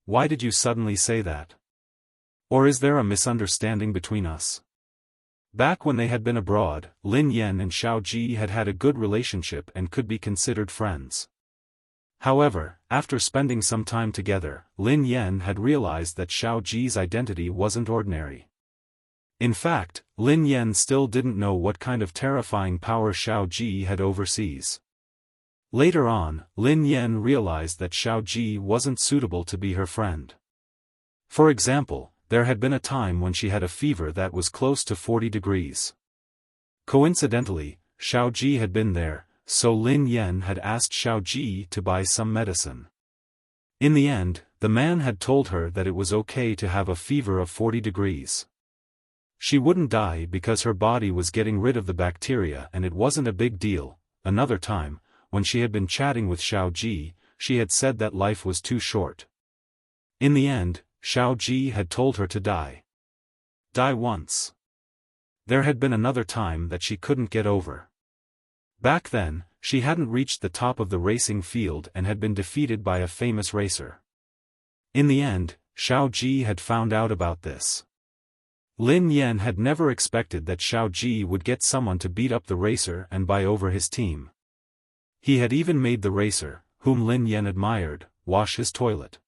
S1: Why did you suddenly say that? Or is there a misunderstanding between us?" Back when they had been abroad, Lin Yan and Xiao Ji had had a good relationship and could be considered friends. However, after spending some time together, Lin Yan had realized that Xiao Ji's identity wasn't ordinary. In fact, Lin Yan still didn't know what kind of terrifying power Xiao Ji had overseas. Later on, Lin Yan realized that Xiao Ji wasn't suitable to be her friend. For example, there had been a time when she had a fever that was close to 40 degrees. Coincidentally, Xiao Ji had been there, so Lin Yan had asked Xiao Ji to buy some medicine. In the end, the man had told her that it was okay to have a fever of 40 degrees. She wouldn't die because her body was getting rid of the bacteria and it wasn't a big deal. Another time, when she had been chatting with Xiao Ji, she had said that life was too short. In the end, Xiao Ji had told her to die. Die once. There had been another time that she couldn't get over. Back then, she hadn't reached the top of the racing field and had been defeated by a famous racer. In the end, Xiao Ji had found out about this. Lin Yan had never expected that Xiao Ji would get someone to beat up the racer and buy over his team. He had even made the racer, whom Lin Yan admired, wash his toilet.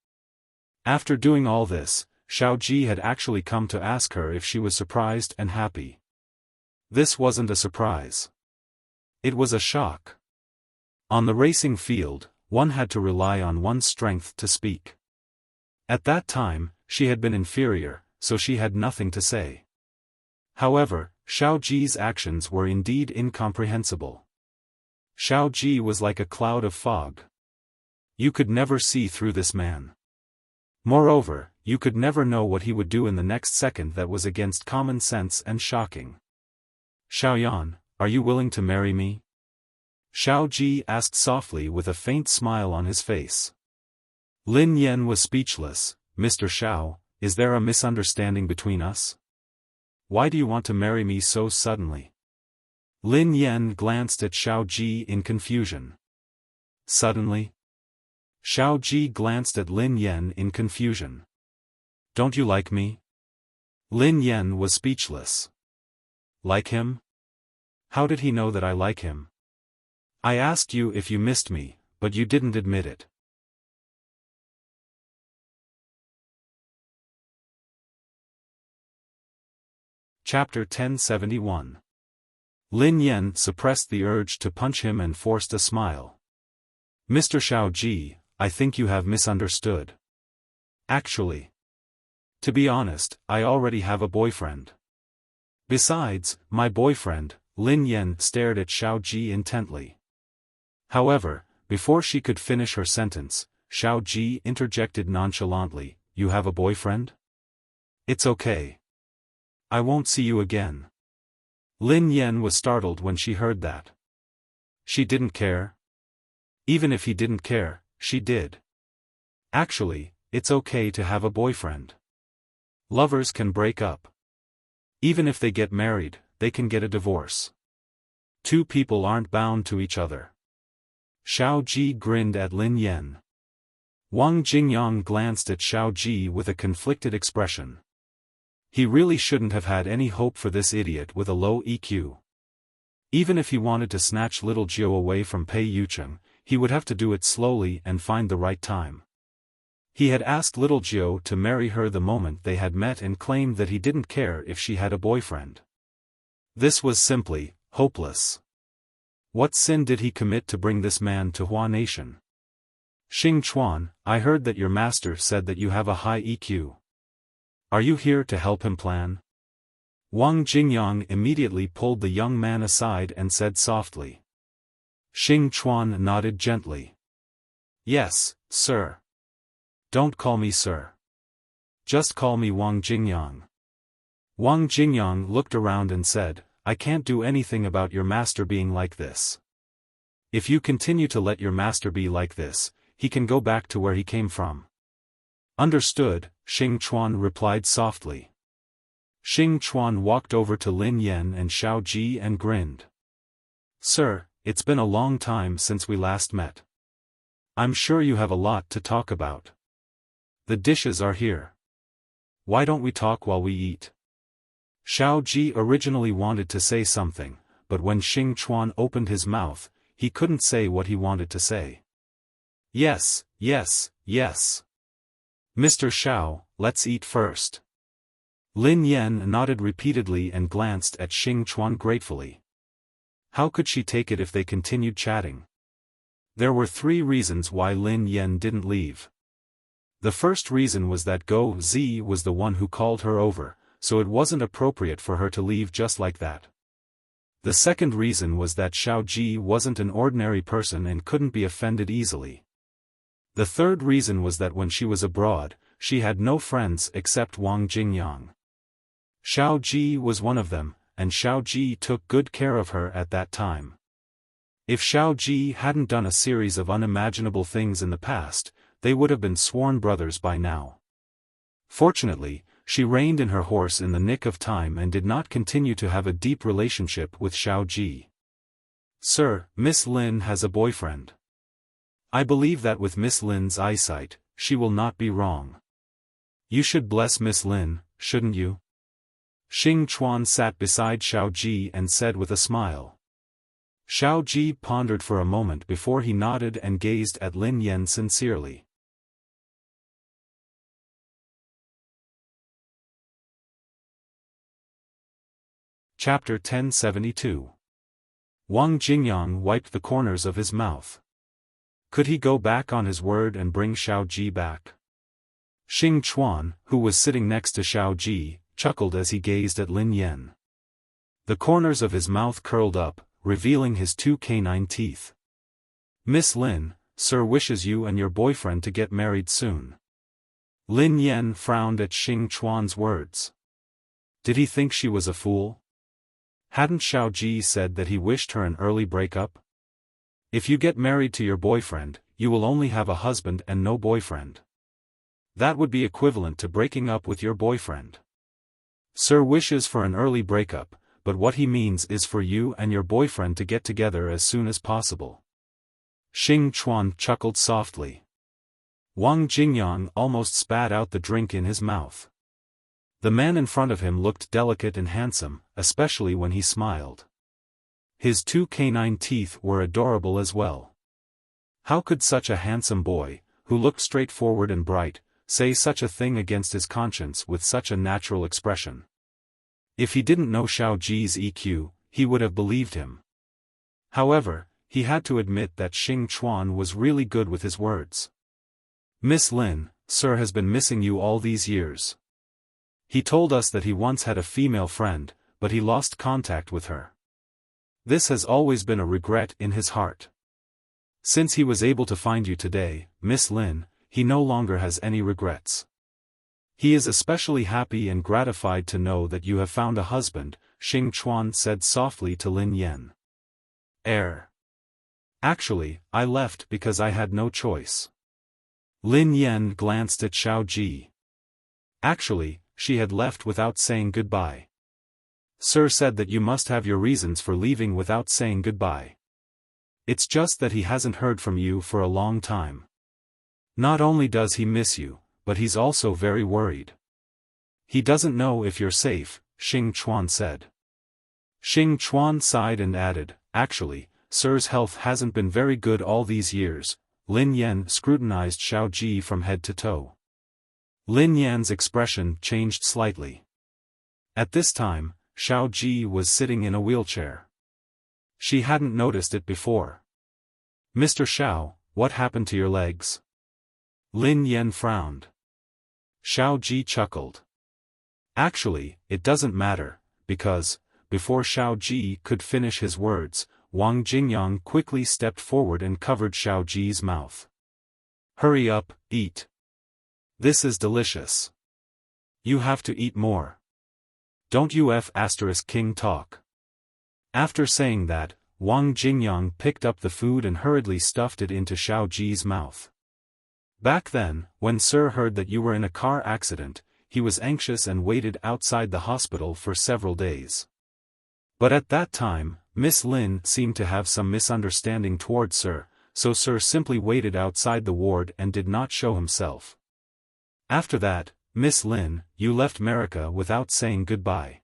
S1: After doing all this, Xiao Ji had actually come to ask her if she was surprised and happy. This wasn't a surprise. It was a shock. On the racing field, one had to rely on one's strength to speak. At that time, she had been inferior, so she had nothing to say. However, Xiao Ji's actions were indeed incomprehensible. Xiao Ji was like a cloud of fog. You could never see through this man. Moreover, you could never know what he would do in the next second that was against common sense and shocking. Xiaoyan, are you willing to marry me? Xiao Ji asked softly with a faint smile on his face. Lin Yan was speechless. Mr. Xiao, is there a misunderstanding between us? Why do you want to marry me so suddenly? Lin Yan glanced at Xiao Ji in confusion. Suddenly? Xiao Ji glanced at Lin Yan in confusion. Don't you like me? Lin Yan was speechless. Like him? How did he know that I like him? I asked you if you missed me, but you didn't admit it. Chapter 1071. Lin Yan suppressed the urge to punch him and forced a smile. Mr. Xiao Ji, I think you have misunderstood. Actually. To be honest, I already have a boyfriend. Besides, my boyfriend, Lin Yan stared at Xiao Ji intently. However, before she could finish her sentence, Xiao Ji interjected nonchalantly, You have a boyfriend? It's okay. I won't see you again. Lin Yan was startled when she heard that. She didn't care? Even if he didn't care, she did. Actually, it's okay to have a boyfriend. Lovers can break up. Even if they get married, they can get a divorce. Two people aren't bound to each other. Xiao Ji grinned at Lin Yan. Wang Jingyang glanced at Xiao Ji with a conflicted expression. He really shouldn't have had any hope for this idiot with a low EQ. Even if he wanted to snatch little Jiu away from Pei Yucheng, he would have to do it slowly and find the right time. He had asked little Jiu to marry her the moment they had met and claimed that he didn't care if she had a boyfriend. This was simply hopeless. What sin did he commit to bring this man to Hua Nation? Xing Chuan, I heard that your master said that you have a high EQ. Are you here to help him plan? Wang Jingyang immediately pulled the young man aside and said softly. Xing Chuan nodded gently. Yes, sir. Don't call me sir. Just call me Wang Jingyang. Wang Jingyang looked around and said, I can't do anything about your master being like this. If you continue to let your master be like this, he can go back to where he came from. Understood, Xing Chuan replied softly. Xing Chuan walked over to Lin Yan and Xiao Ji and grinned. Sir, it's been a long time since we last met. I'm sure you have a lot to talk about. The dishes are here. Why don't we talk while we eat? Xiao Ji originally wanted to say something, but when Xing Chuan opened his mouth, he couldn't say what he wanted to say. Yes, yes, yes. Mr. Xiao, let's eat first. Lin Yan nodded repeatedly and glanced at Xing Chuan gratefully. How could she take it if they continued chatting? There were 3 reasons why Lin Yan didn't leave. The first reason was that Go Zi was the one who called her over, so it wasn't appropriate for her to leave just like that. The second reason was that Xiao Ji wasn't an ordinary person and couldn't be offended easily. The third reason was that when she was abroad, she had no friends except Wang Jingyang. Xiao Ji was one of them, and Xiao Ji took good care of her at that time. If Xiao Ji hadn't done a series of unimaginable things in the past, they would have been sworn brothers by now. Fortunately, she reined in her horse in the nick of time and did not continue to have a deep relationship with Xiao Ji. Sir, Miss Lin has a boyfriend. I believe that with Miss Lin's eyesight, she will not be wrong. You should bless Miss Lin, shouldn't you? Xing Chuan sat beside Xiao Ji and said with a smile. Xiao Ji pondered for a moment before he nodded and gazed at Lin Yan sincerely. Chapter 1072. Wang Jingyang wiped the corners of his mouth. Could he go back on his word and bring Xiao Ji back? Xing Chuan, who was sitting next to Xiao Ji, chuckled as he gazed at Lin Yan. The corners of his mouth curled up, revealing his 2 canine teeth. Miss Lin, sir wishes you and your boyfriend to get married soon. Lin Yan frowned at Xing Chuan's words. Did he think she was a fool? Hadn't Xiao Ji said that he wished her an early breakup? If you get married to your boyfriend, you will only have a husband and no boyfriend. That would be equivalent to breaking up with your boyfriend. Sir wishes for an early breakup, but what he means is for you and your boyfriend to get together as soon as possible. Xing Chuan chuckled softly. Wang Jingyang almost spat out the drink in his mouth. The man in front of him looked delicate and handsome, especially when he smiled. His 2 canine teeth were adorable as well. How could such a handsome boy, who looked straightforward and bright, say such a thing against his conscience with such a natural expression? If he didn't know Xiao Ji's EQ, he would have believed him. However, he had to admit that Xing Chuan was really good with his words. Miss Lin, sir has been missing you all these years. He told us that he once had a female friend, but he lost contact with her. This has always been a regret in his heart. Since he was able to find you today, Miss Lin, he no longer has any regrets. He is especially happy and gratified to know that you have found a husband, Xing Chuan said softly to Lin Yan. Actually, I left because I had no choice. Lin Yan glanced at Xiao Ji. Actually, she had left without saying goodbye. Sir said that you must have your reasons for leaving without saying goodbye. It's just that he hasn't heard from you for a long time. Not only does he miss you, but he's also very worried. He doesn't know if you're safe, Xing Chuan said. Xing Chuan sighed and added, actually, Sir's health hasn't been very good all these years. Lin Yan scrutinized Xiao Ji from head to toe. Lin Yan's expression changed slightly. At this time, Xiao Ji was sitting in a wheelchair. She hadn't noticed it before. Mr. Xiao, what happened to your legs? Lin Yan frowned. Xiao Ji chuckled. Actually, it doesn't matter, because, before Xiao Ji could finish his words, Wang Jingyang quickly stepped forward and covered Xiao Ji's mouth. Hurry up, eat. This is delicious. You have to eat more. Don't you **king talk. After saying that, Wang Jingyang picked up the food and hurriedly stuffed it into Xiao Ji's mouth. Back then, when Sir heard that you were in a car accident, he was anxious and waited outside the hospital for several days. But at that time, Miss Lin seemed to have some misunderstanding towards Sir, so Sir simply waited outside the ward and did not show himself. After that, Miss Lin, you left America without saying goodbye.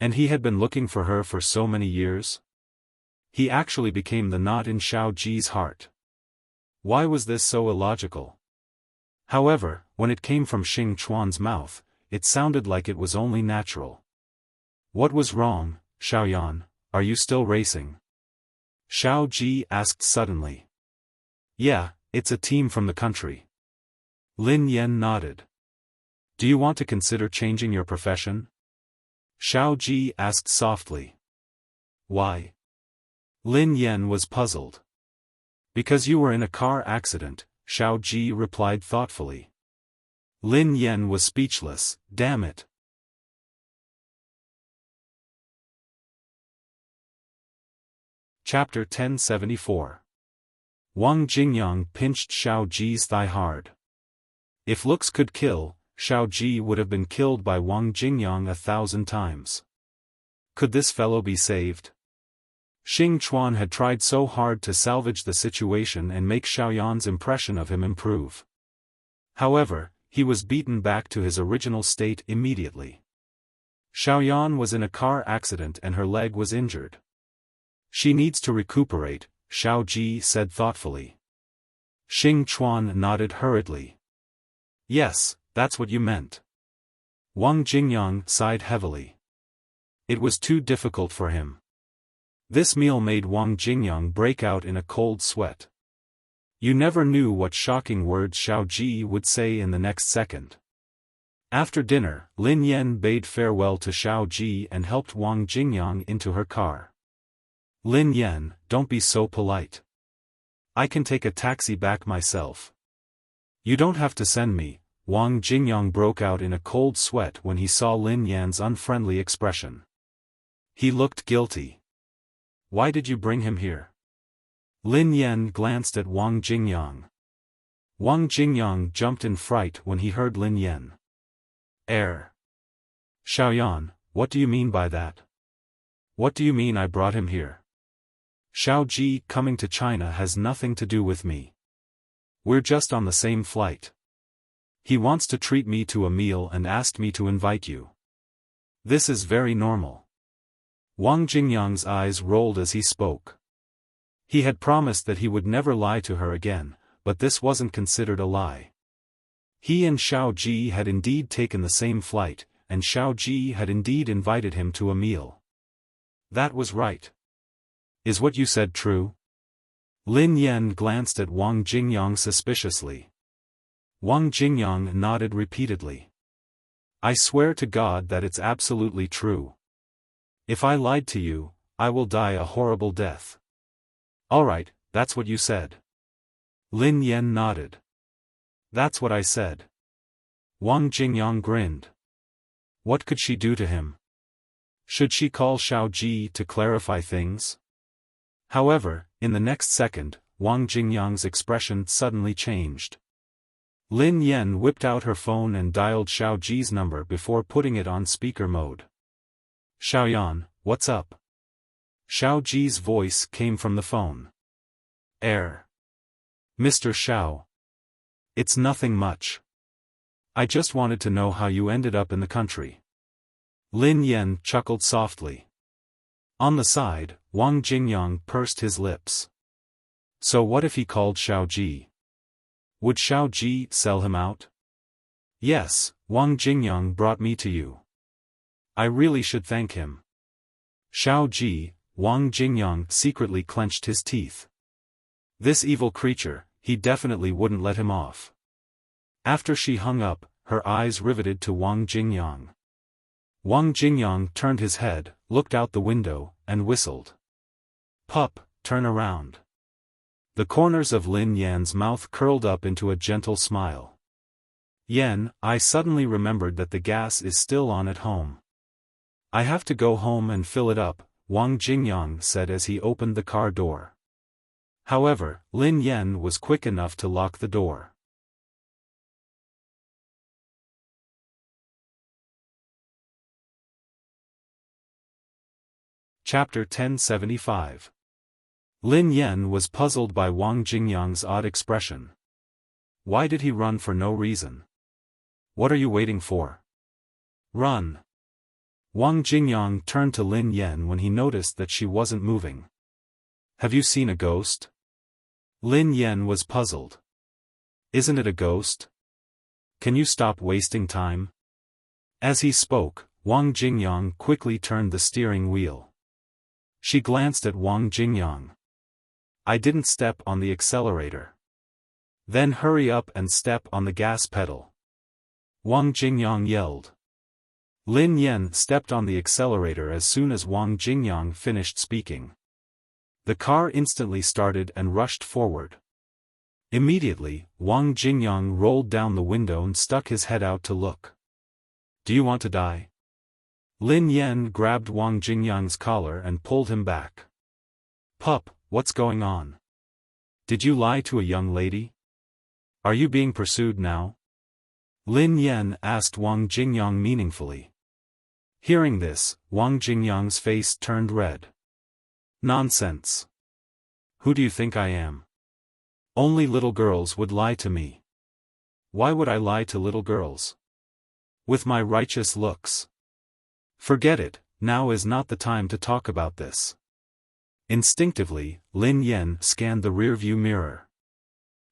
S1: And he had been looking for her for so many years? He actually became the knot in Xiao Ji's heart. Why was this so illogical? However, when it came from Xing Chuan's mouth, it sounded like it was only natural. What was wrong, Xiaoyan, are you still racing? Xiao Ji asked suddenly. Yeah, it's a team from the country. Lin Yan nodded. Do you want to consider changing your profession? Xiao Ji asked softly. Why? Lin Yan was puzzled. Because you were in a car accident, Xiao Ji replied thoughtfully. Lin Yan was speechless, damn it. Chapter 1074. Wang Jingyang pinched Xiao Ji's thigh hard. If looks could kill, Xiao Ji would have been killed by Wang Jingyang 1,000 times. Could this fellow be saved? Xing Chuan had tried so hard to salvage the situation and make Xiaoyan's impression of him improve. However, he was beaten back to his original state immediately. Xiaoyan was in a car accident and her leg was injured. She needs to recuperate, Xiao Ji said thoughtfully. Xing Chuan nodded hurriedly. Yes, that's what you meant. Wang Jingyang sighed heavily. It was too difficult for him. This meal made Wang Jingyang break out in a cold sweat. You never knew what shocking words Xiao Ji would say in the next second. After dinner, Lin Yan bade farewell to Xiao Ji and helped Wang Jingyang into her car. Lin Yan, don't be so polite. I can take a taxi back myself. You don't have to send me. Wang Jingyang broke out in a cold sweat when he saw Lin Yan's unfriendly expression. He looked guilty. Why did you bring him here? Lin Yan glanced at Wang Jingyang. Wang Jingyang jumped in fright when he heard Lin Yan. Xiaoyan, what do you mean by that? What do you mean I brought him here? Xiao Ji coming to China has nothing to do with me. We're just on the same flight. He wants to treat me to a meal and asked me to invite you. This is very normal. Wang Jingyang's eyes rolled as he spoke. He had promised that he would never lie to her again, but this wasn't considered a lie. He and Xiao Ji had indeed taken the same flight, and Xiao Ji had indeed invited him to a meal. That was right. Is what you said true? Lin Yan glanced at Wang Jingyang suspiciously. Wang Jingyang nodded repeatedly. I swear to God that it's absolutely true. If I lied to you, I will die a horrible death. Alright, that's what you said. Lin Yan nodded. That's what I said. Wang Jingyang grinned. What could she do to him? Should she call Xiao Ji to clarify things? However, in the next second, Wang Jingyang's expression suddenly changed. Lin Yan whipped out her phone and dialed Xiao Ji's number before putting it on speaker mode. Xiaoyan, what's up? Xiao Ji's voice came from the phone. Mr. Xiao. It's nothing much. I just wanted to know how you ended up in the country. Lin Yan chuckled softly. On the side, Wang Jingyang pursed his lips. So what if he called Xiao Ji? Would Xiao Ji sell him out? Yes, Wang Jingyang brought me to you. I really should thank him. Xiao Ji, Wang Jingyang secretly clenched his teeth. This evil creature, he definitely wouldn't let him off. After she hung up, her eyes riveted to Wang Jingyang. Wang Jingyang turned his head, looked out the window, and whistled. Pup, turn around. The corners of Lin Yan's mouth curled up into a gentle smile. Yan, I suddenly remembered that the gas is still on at home. I have to go home and fill it up, Wang Jingyang said as he opened the car door. However, Lin Yan was quick enough to lock the door. Chapter 1075. Lin Yan was puzzled by Wang Jingyang's odd expression. Why did he run for no reason? What are you waiting for? Run. Wang Jingyang turned to Lin Yan when he noticed that she wasn't moving. Have you seen a ghost? Lin Yan was puzzled. Isn't it a ghost? Can you stop wasting time? As he spoke, Wang Jingyang quickly turned the steering wheel. She glanced at Wang Jingyang. I didn't step on the accelerator. Then hurry up and step on the gas pedal. Wang Jingyang yelled. Lin Yan stepped on the accelerator as soon as Wang Jingyang finished speaking. The car instantly started and rushed forward. Immediately, Wang Jingyang rolled down the window and stuck his head out to look. Do you want to die? Lin Yan grabbed Wang Jingyang's collar and pulled him back. Pup, what's going on? Did you lie to a young lady? Are you being pursued now? Lin Yan asked Wang Jingyang meaningfully. Hearing this, Wang Jingyang's face turned red. Nonsense. Who do you think I am? Only little girls would lie to me. Why would I lie to little girls? With my righteous looks. Forget it, now is not the time to talk about this. Instinctively, Lin Yan scanned the rearview mirror.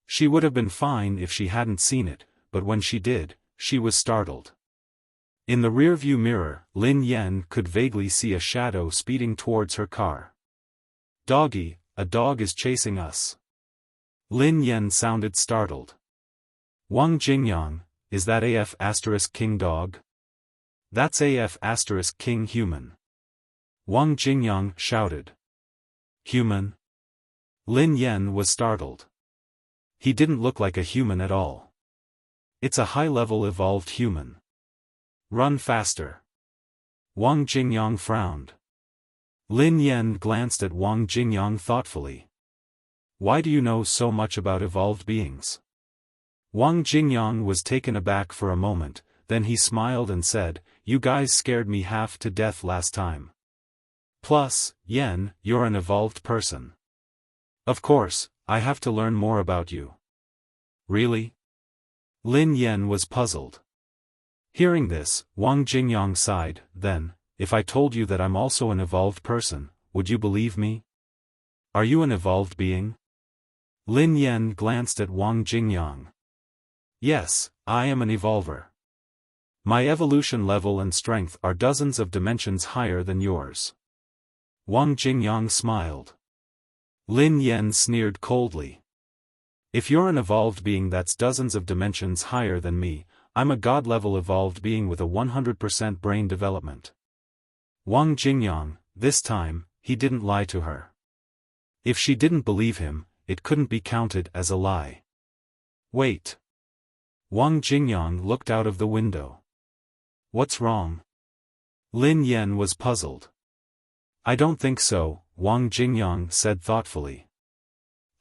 S1: She would have been fine if she hadn't seen it, but when she did, she was startled. In the rearview mirror, Lin Yan could vaguely see a shadow speeding towards her car. Doggy, a dog is chasing us. Lin Yan sounded startled. Wang Jingyang, is that AF * king dog? That's AF * king human. Wang Jingyang shouted. Human? Lin Yan was startled. He didn't look like a human at all. It's a high-level evolved human. Run faster. Wang Jingyang frowned. Lin Yan glanced at Wang Jingyang thoughtfully. Why do you know so much about evolved beings? Wang Jingyang was taken aback for a moment, then he smiled and said, you guys scared me half to death last time. Plus, Yan, you're an evolved person. Of course, I have to learn more about you. Really? Lin Yan was puzzled. Hearing this, Wang Jingyang sighed, then, if I told you that I'm also an evolved person, would you believe me? Are you an evolved being? Lin Yan glanced at Wang Jingyang. Yes, I am an evolver. My evolution level and strength are dozens of dimensions higher than yours. Wang Jingyang smiled. Lin Yan sneered coldly. If you're an evolved being that's dozens of dimensions higher than me, I'm a god-level evolved being with a 100% brain development. Wang Jingyang, this time, he didn't lie to her. If she didn't believe him, it couldn't be counted as a lie. Wait. Wang Jingyang looked out of the window. What's wrong? Lin Yan was puzzled. I don't think so, Wang Jingyang said thoughtfully.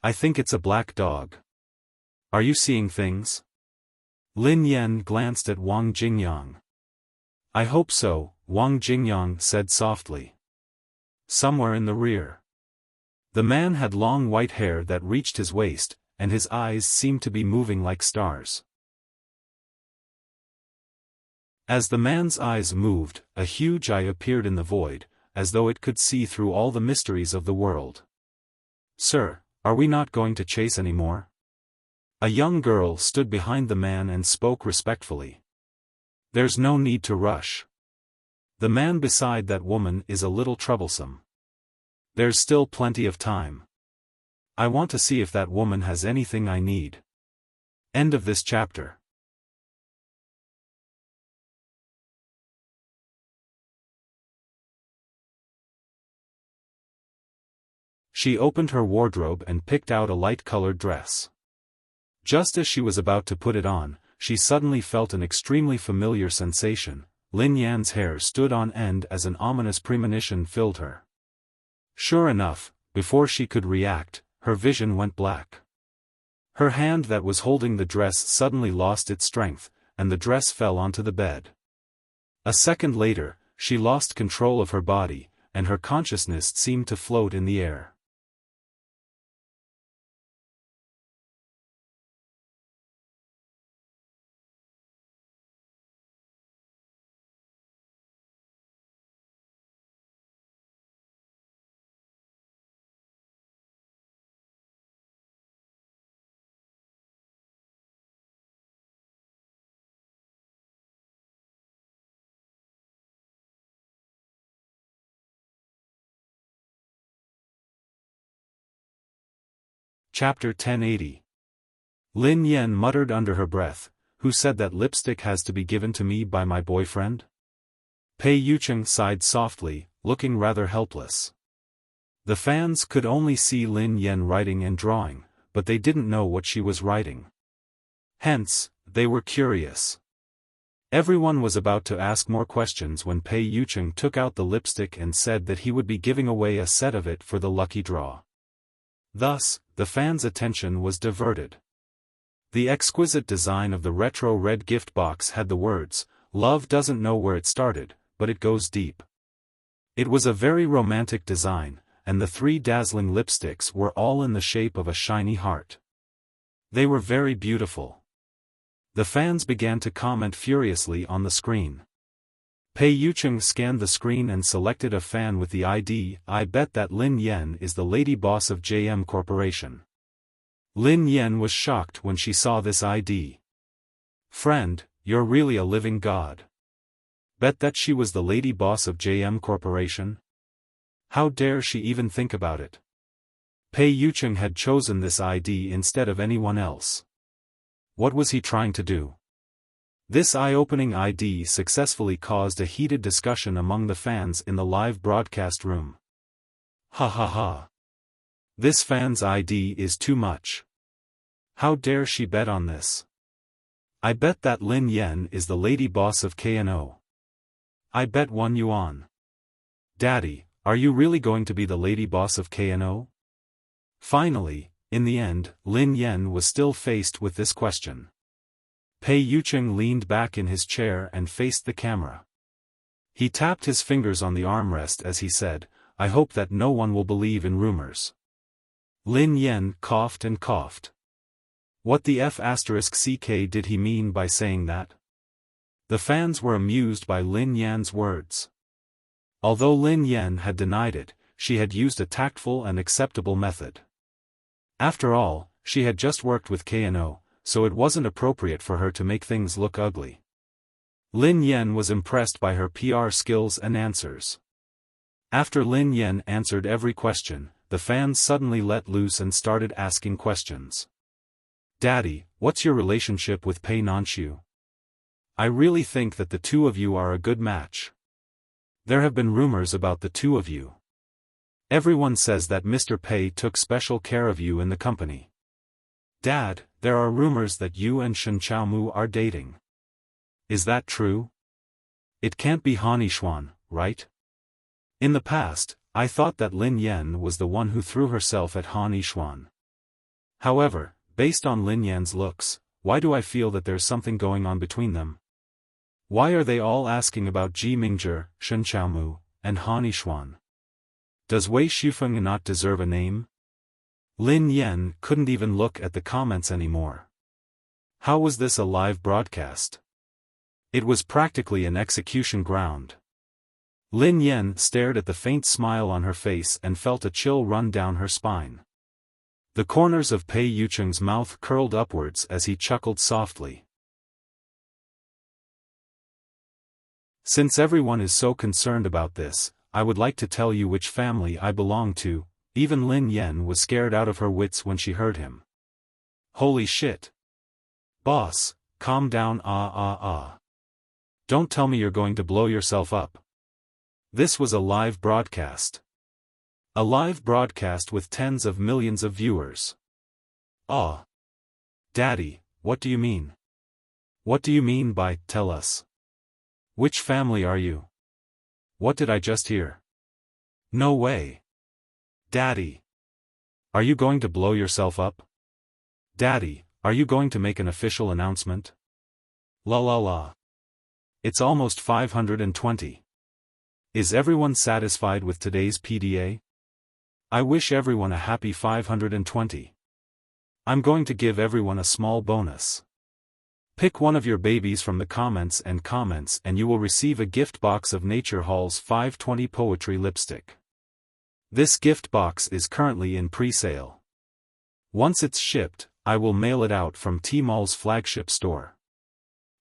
S1: I think it's a black dog. Are you seeing things? Lin Yan glanced at Wang Jingyang. I hope so, Wang Jingyang said softly. Somewhere in the rear. The man had long white hair that reached his waist, and his eyes seemed to be moving like stars. As the man's eyes moved, a huge eye appeared in the void, as though it could see through all the mysteries of the world. Sir, are we not going to chase anymore? A young girl stood behind the man and spoke respectfully. There's no need to rush. The man beside that woman is a little troublesome. There's still plenty of time. I want to see if that woman has anything I need. End of this chapter. She opened her wardrobe and picked out a light-colored dress. Just as she was about to put it on, she suddenly felt an extremely familiar sensation. Lin Yan's hair stood on end as an ominous premonition filled her. Sure enough, before she could react, her vision went black. Her hand that was holding the dress suddenly lost its strength, and the dress fell onto the bed. A second later, she lost control of her body, and her consciousness seemed to float in the air. Chapter 1080. Lin Yan muttered under her breath, who said that lipstick has to be given to me by my boyfriend? Pei Yucheng sighed softly, looking rather helpless. The fans could only see Lin Yan writing and drawing, but they didn't know what she was writing. Hence, they were curious. Everyone was about to ask more questions when Pei Yucheng took out the lipstick and said that he would be giving away a set of it for the lucky draw. Thus, the fans' attention was diverted. The exquisite design of the retro red gift box had the words, "Love doesn't know where it started, but it goes deep." It was a very romantic design, and the 3 dazzling lipsticks were all in the shape of a shiny heart. They were very beautiful. The fans began to comment furiously on the screen. Pei Yucheng scanned the screen and selected a fan with the ID, "I bet that Lin Yan is the lady boss of JM Corporation." Lin Yan was shocked when she saw this ID. "Friend, you're really a living god. Bet that she was the lady boss of JM Corporation? How dare she even think about it?" Pei Yucheng had chosen this ID instead of anyone else. What was he trying to do? This eye-opening ID successfully caused a heated discussion among the fans in the live broadcast room. Ha ha ha. This fan's ID is too much. How dare she bet on this? I bet that Lin Yan is the lady boss of KNO. I bet 1 yuan. Daddy, are you really going to be the lady boss of KNO? Finally, in the end, Lin Yan was still faced with this question. Pei Yucheng leaned back in his chair and faced the camera. He tapped his fingers on the armrest as he said, "I hope that no one will believe in rumors." Lin Yan coughed and coughed. What the F***ck did he mean by saying that? The fans were amused by Lin Yan's words. Although Lin Yan had denied it, she had used a tactful and acceptable method. After all, she had just worked with KNO, so it wasn't appropriate for her to make things look ugly. Lin Yan was impressed by her PR skills and answers. After Lin Yan answered every question, the fans suddenly let loose and started asking questions. "Daddy, what's your relationship with Pei Nanxiu? I really think that the 2 of you are a good match. There have been rumors about the 2 of you. Everyone says that Mr. Pei took special care of you in the company. Dad, there are rumors that you and Shen Xiaomu are dating. Is that true? It can't be Han Yishuan, right? In the past, I thought that Lin Yan was the one who threw herself at Han Yishuan. However, based on Lin Yan's looks, why do I feel that there's something going on between them? Why are they all asking about Ji Mingzhi, Shen Xiaomu, and Han Yishuan? Does Wei Shufeng not deserve a name?" Lin Yan couldn't even look at the comments anymore. How was this a live broadcast? It was practically an execution ground. Lin Yan stared at the faint smile on her face and felt a chill run down her spine. The corners of Pei Yucheng's mouth curled upwards as he chuckled softly. "Since everyone is so concerned about this, I would like to tell you which family I belong to." Even Lin Yan was scared out of her wits when she heard him. "Holy shit. Boss, calm down. Don't tell me you're going to blow yourself up." This was a live broadcast. A live broadcast with tens of millions of viewers. Daddy, what do you mean? What do you mean by, tell us? Which family are you? What did I just hear? No way. Daddy. Are you going to blow yourself up? Daddy, are you going to make an official announcement? La la la. It's almost 520. Is everyone satisfied with today's PDA? I wish everyone a happy 520. I'm going to give everyone a small bonus. Pick one of your babies from the comments and you will receive a gift box of Nature Hall's 520 Poetry Lipstick. This gift box is currently in pre-sale. Once it's shipped, I will mail it out from Tmall's flagship store.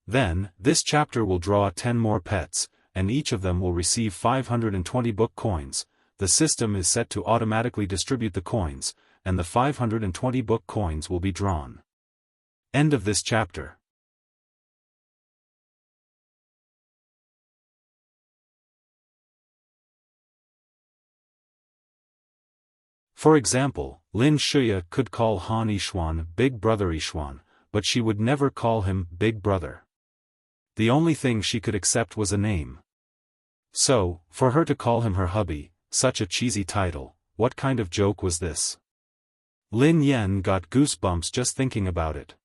S1: Then, this chapter will draw 10 more pets, and each of them will receive 520 book coins. The system is set to automatically distribute the coins, and the 520 book coins will be drawn. End of this chapter. For example, Lin Shuya could call Han Yishuan Big Brother Yishuan, but she would never call him Big Brother. The only thing she could accept was a name. So, for her to call him her hubby, such a cheesy title, what kind of joke was this? Lin Yan got goosebumps just thinking about it.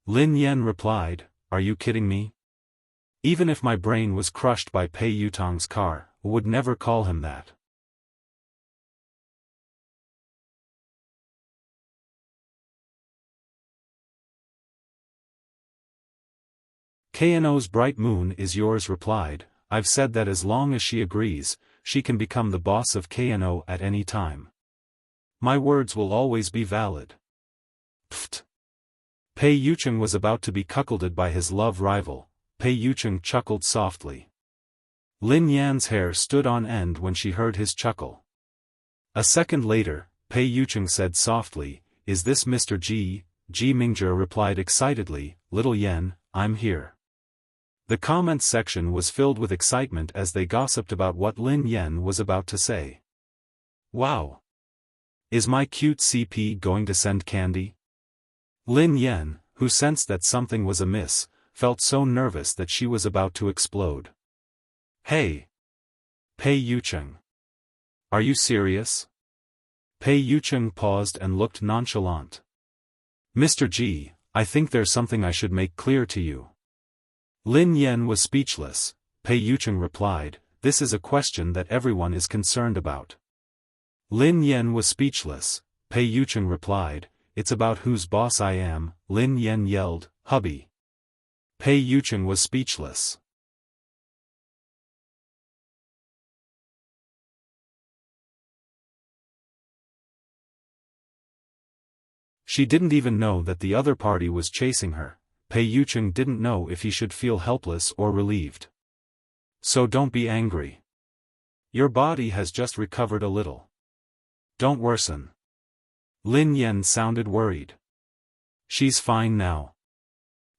S1: Lin Yan replied, "Are you kidding me? Even if my brain was crushed by Pei Yutong's car, I would never call him that." Kno's bright moon is yours replied, "I've said that as long as she agrees, she can become the boss of Kno at any time. My words will always be valid." Pfft. Pei Yucheng was about to be cuckolded by his love rival. Pei Yucheng chuckled softly. Lin Yan's hair stood on end when she heard his chuckle. A second later, Pei Yucheng said softly, "Is this Mr. Ji?" Ji Mingjie replied excitedly, "Little Yan, I'm here." The comments section was filled with excitement as they gossiped about what Lin Yan was about to say. "Wow! Is my cute CP going to send candy?" Lin Yan, who sensed that something was amiss, felt so nervous that she was about to explode. "Hey! Pei Yucheng. Are you serious?" Pei Yucheng paused and looked nonchalant. "Mr. Ji, I think there's something I should make clear to you." Lin Yan was speechless. Pei Yucheng replied, "This is a question that everyone is concerned about." Lin Yan was speechless. Pei Yucheng replied, "It's about whose boss I am." Lin Yan yelled, "Hubby!" Pei Yucheng was speechless. She didn't even know that the other party was chasing her. Pei Yucheng didn't know if he should feel helpless or relieved. "So don't be angry. Your body has just recovered a little. Don't worsen." Lin Yan sounded worried. "She's fine now."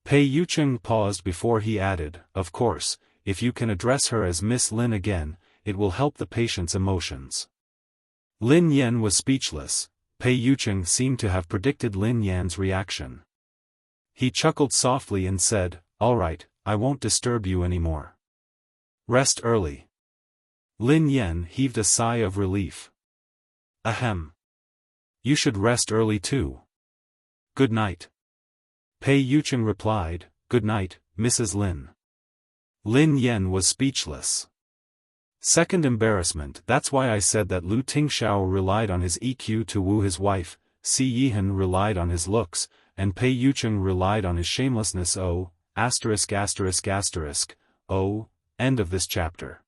S1: Pei Yucheng paused before he added, "Of course, if you can address her as Miss Lin again, it will help the patient's emotions." Lin Yan was speechless. Pei Yucheng seemed to have predicted Lin Yan's reaction. He chuckled softly and said, "All right, I won't disturb you anymore. Rest early." Lin Yan heaved a sigh of relief. "Ahem. You should rest early too. Good night." Pei Yucheng replied, "Good night, Mrs. Lin." Lin Yan was speechless. Second embarrassment. That's why I said that Lu Tingxiao relied on his EQ to woo his wife, Si Yihan relied on his looks, and Pei Yucheng relied on his shamelessness. Oh, asterisk asterisk asterisk, oh, end of this chapter.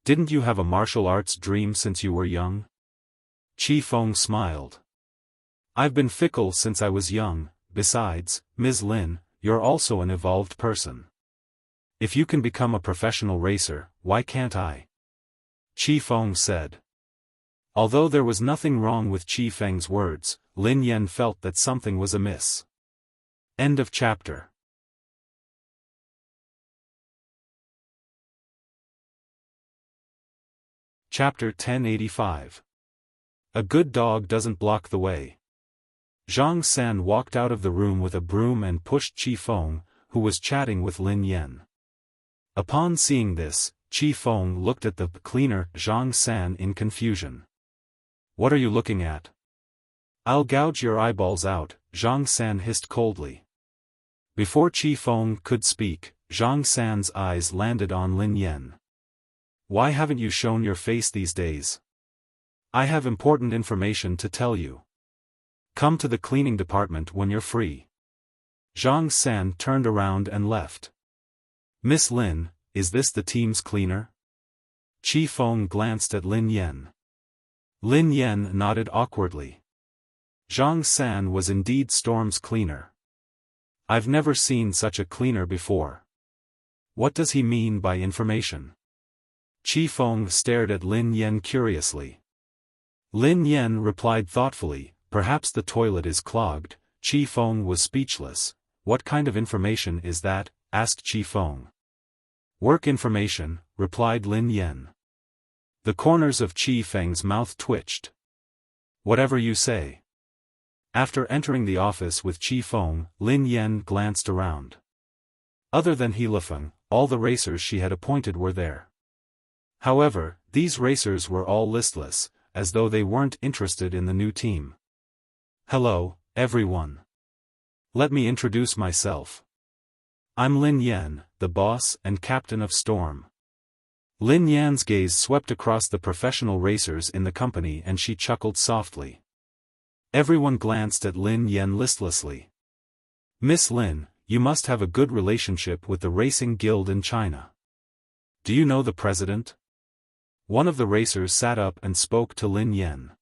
S1: Didn't you have a martial arts dream since you were young? Qi Feng smiled. I've been fickle since I was young. Besides, Ms. Lin, you're also an evolved person. If you can become a professional racer, why can't I? Qi Feng said. Although there was nothing wrong with Qi Feng's words, Lin Yan felt that something was amiss. End of chapter. Chapter 1085. A good dog doesn't block the way. Zhang San walked out of the room with a broom and pushed Qi Feng, who was chatting with Lin Yan. Upon seeing this, Qi Feng looked at the cleaner Zhang San in confusion. What are you looking at? I'll gouge your eyeballs out, Zhang San hissed coldly. Before Qi Feng could speak, Zhang San's eyes landed on Lin Yan. Why haven't you shown your face these days? I have important information to tell you. Come to the cleaning department when you're free. Zhang San turned around and left. Miss Lin, is this the team's cleaner? Qi Feng glanced at Lin Yan. Lin Yan nodded awkwardly. Zhang San was indeed Storm's cleaner. I've never seen such a cleaner before. What does he mean by information? Qi Feng stared at Lin Yan curiously. Lin Yan replied thoughtfully, perhaps the toilet is clogged. Qi Feng was speechless. What kind of information is that? Asked Qi Feng. Work information, replied Lin Yan. The corners of Qi Feng's mouth twitched. Whatever you say. After entering the office with Qi Feng, Lin Yan glanced around. Other than He Lifeng, all the racers she had appointed were there. However, these racers were all listless, as though they weren't interested in the new team. Hello, everyone. Let me introduce myself. I'm Lin Yan, the boss and captain of Storm. Lin Yan's gaze swept across the professional racers in the company and she chuckled softly. Everyone glanced at Lin Yan listlessly. Miss Lin, you must have a good relationship with the racing guild in China. Do you know the president? One of the racers sat up and spoke to Lin Yan.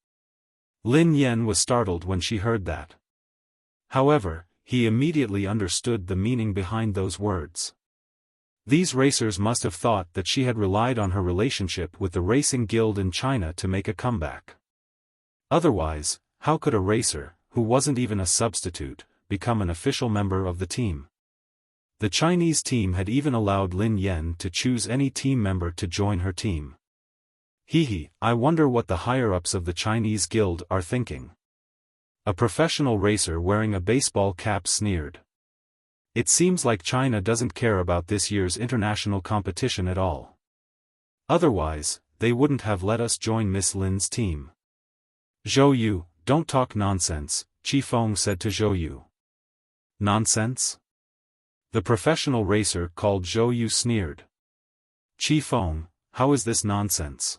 S1: Lin Yan was startled when she heard that. However, he immediately understood the meaning behind those words. These racers must have thought that she had relied on her relationship with the racing guild in China to make a comeback. Otherwise, how could a racer, who wasn't even a substitute, become an official member of the team? The Chinese team had even allowed Lin Yan to choose any team member to join her team. I wonder what the higher-ups of the Chinese guild are thinking. A professional racer wearing a baseball cap sneered. It seems like China doesn't care about this year's international competition at all. Otherwise, they wouldn't have let us join Miss Lin's team. Zhou Yu, don't talk nonsense, Qifeng said to Zhou Yu. Nonsense? The professional racer called Zhou Yu sneered. Qifeng, how is this nonsense?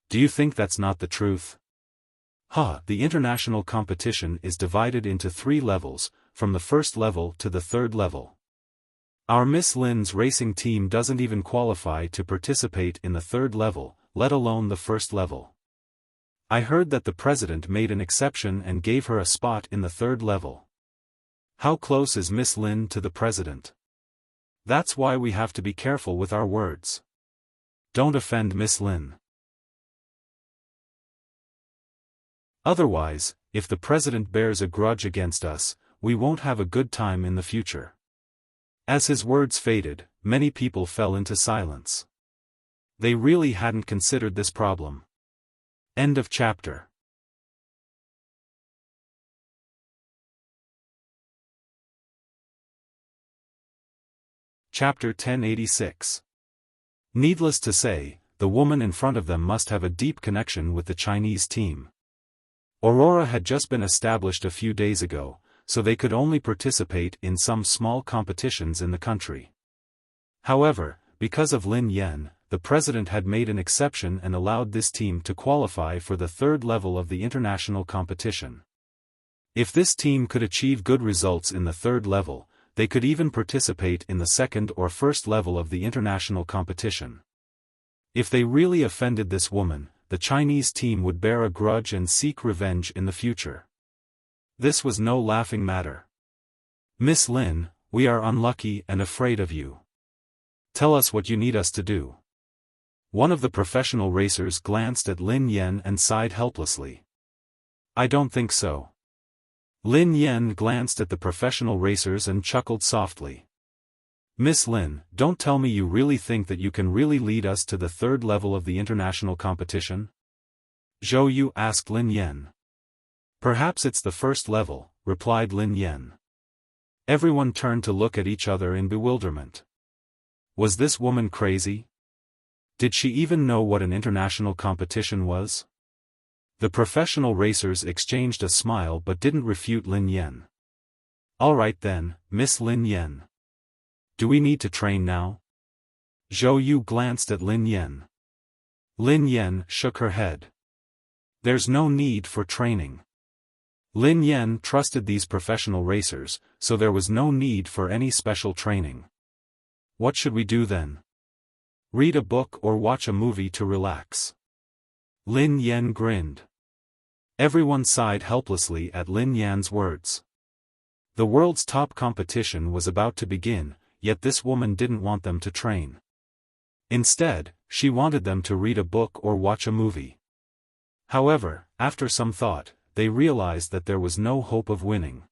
S1: Do you think that's not the truth? The international competition is divided into 3 levels, from the first level to the 3rd level. Our Miss Lin's racing team doesn't even qualify to participate in the 3rd level, let alone the 1st level. I heard that the president made an exception and gave her a spot in the 3rd level. How close is Miss Lin to the president? That's why we have to be careful with our words. Don't offend Miss Lin. Otherwise, if the president bears a grudge against us, we won't have a good time in the future. As his words faded, many people fell into silence. They really hadn't considered this problem. End of chapter. Chapter 1086. Needless to say, the woman in front of them must have a deep connection with the Chinese team. Aurora had just been established a few days ago, so they could only participate in some small competitions in the country. However, because of Lin Yan, the president had made an exception and allowed this team to qualify for the 3rd level of the international competition. If this team could achieve good results in the 3rd level, they could even participate in the 2nd or 1st level of the international competition. If they really offended this woman, the Chinese team would bear a grudge and seek revenge in the future. This was no laughing matter. Miss Lin, we are unlucky and afraid of you. Tell us what you need us to do. One of the professional racers glanced at Lin Yan and sighed helplessly. I don't think so. Lin Yan glanced at the professional racers and chuckled softly. Miss Lin, don't tell me you really think that you can really lead us to the 3rd level of the international competition? Zhou Yu asked Lin Yan. Perhaps it's the 1st level, replied Lin Yan. Everyone turned to look at each other in bewilderment. Was this woman crazy? Did she even know what an international competition was? The professional racers exchanged a smile but didn't refute Lin Yan. All right then, Miss Lin Yan. Do we need to train now? Zhou Yu glanced at Lin Yan. Lin Yan shook her head. There's no need for training. Lin Yan trusted these professional racers, so there was no need for any special training. What should we do then? Read a book or watch a movie to relax. Lin Yan grinned. Everyone sighed helplessly at Lin Yan's words. The world's top competition was about to begin, yet this woman didn't want them to train. Instead, she wanted them to read a book or watch a movie. However, after some thought, they realized that there was no hope of winning.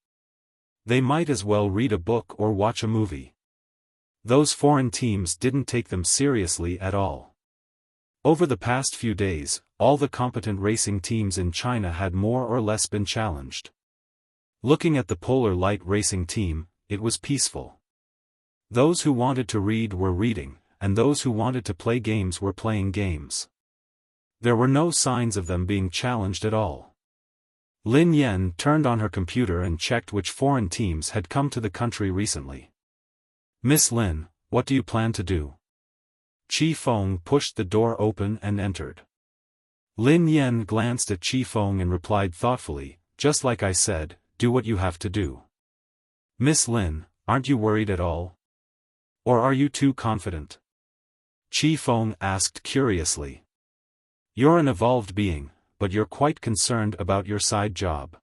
S1: They might as well read a book or watch a movie. Those foreign teams didn't take them seriously at all. Over the past few days, all the competent racing teams in China had more or less been challenged. Looking at the Polar Light Racing team, it was peaceful. Those who wanted to read were reading, and those who wanted to play games were playing games. There were no signs of them being challenged at all. Lin Yan turned on her computer and checked which foreign teams had come to the country recently. "Miss Lin, what do you plan to do?" Qi Feng pushed the door open and entered. Lin Yan glanced at Qi Feng and replied thoughtfully, "Just like I said, do what you have to do." "Miss Lin, aren't you worried at all? Or are you too confident?" Qi Feng asked curiously. "You're an evolved being, but you're quite concerned about your side job."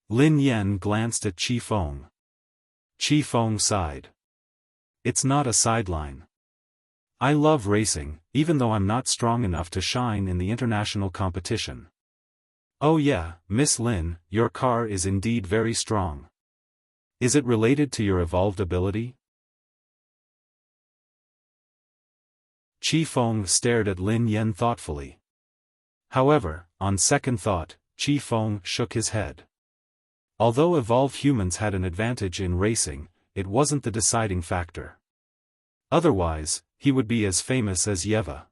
S1: Lin Yan glanced at Qi Feng. Qi Feng sighed. "It's not a sideline. I love racing, even though I'm not strong enough to shine in the international competition." "Oh yeah, Miss Lin, your car is indeed very strong. Is it related to your evolved ability?" Qi Feng stared at Lin Yan thoughtfully. However, on second thought, Qi Feng shook his head. Although evolved humans had an advantage in racing, it wasn't the deciding factor. Otherwise, he would be as famous as Yeva.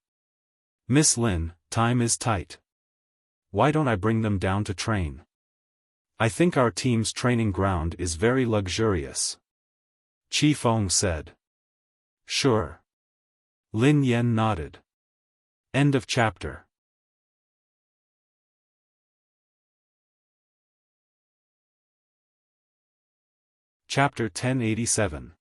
S1: "Miss Lin, time is tight. Why don't I bring them down to train? I think our team's training ground is very luxurious." Qi Feng said. "Sure." Lin Yan nodded. End of chapter. Chapter 1087.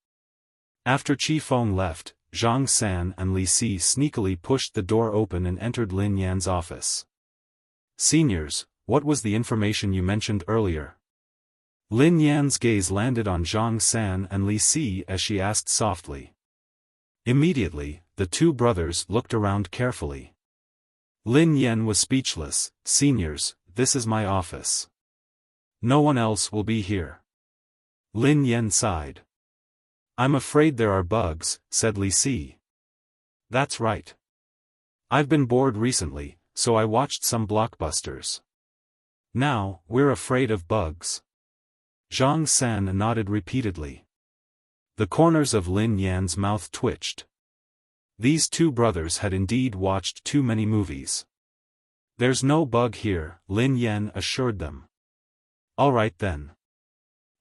S1: After Qi Feng left, Zhang San and Li Si sneakily pushed the door open and entered Lin Yan's office. "Seniors, what was the information you mentioned earlier?" Lin Yan's gaze landed on Zhang San and Li Si as she asked softly. Immediately, the two brothers looked around carefully. Lin Yan was speechless. "Seniors, this is my office. No one else will be here." Lin Yan sighed. "I'm afraid there are bugs," said Li Si. "That's right. I've been bored recently, so I watched some blockbusters. Now, we're afraid of bugs." Zhang San nodded repeatedly. The corners of Lin Yan's mouth twitched. These two brothers had indeed watched too many movies. "There's no bug here," Lin Yan assured them. "All right then."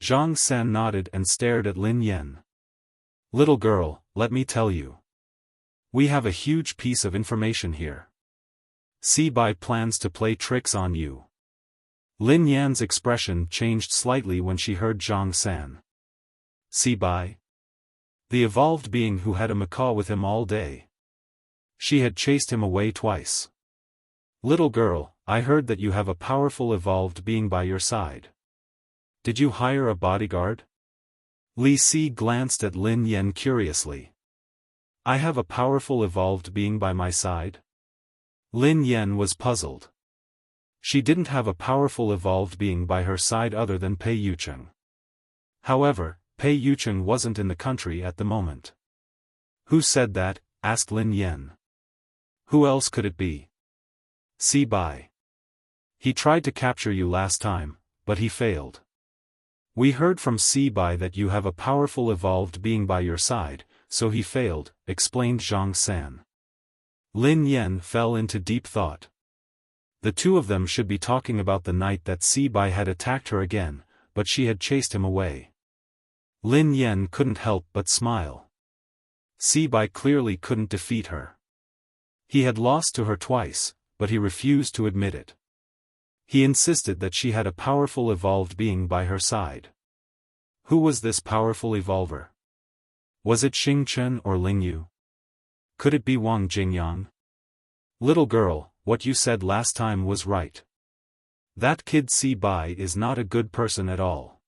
S1: Zhang San nodded and stared at Lin Yan. "Little girl, let me tell you. We have a huge piece of information here. Sibai plans to play tricks on you." Lin Yan's expression changed slightly when she heard Zhang San. Sibai? The evolved being who had a macaw with him all day. She had chased him away twice. "Little girl, I heard that you have a powerful evolved being by your side. Did you hire a bodyguard?" Li Si glanced at Lin Yan curiously. "I have a powerful evolved being by my side?" Lin Yan was puzzled. She didn't have a powerful evolved being by her side other than Pei Yucheng. However, Pei Yucheng wasn't in the country at the moment. "Who said that?" asked Lin Yan. "Who else could it be?" "Sibai. He tried to capture you last time, but he failed. We heard from Sibai that you have a powerful evolved being by your side, so he failed," explained Zhang San. Lin Yan fell into deep thought. The two of them should be talking about the night that Sibai had attacked her again, but she had chased him away. Lin Yan couldn't help but smile. Sibai clearly couldn't defeat her. He had lost to her twice, but he refused to admit it. He insisted that she had a powerful evolved being by her side. Who was this powerful evolver? Was it Xing Chen or Ling Yu? Could it be Wang Jingyang? "Little girl, what you said last time was right. That kid Sibai is not a good person at all.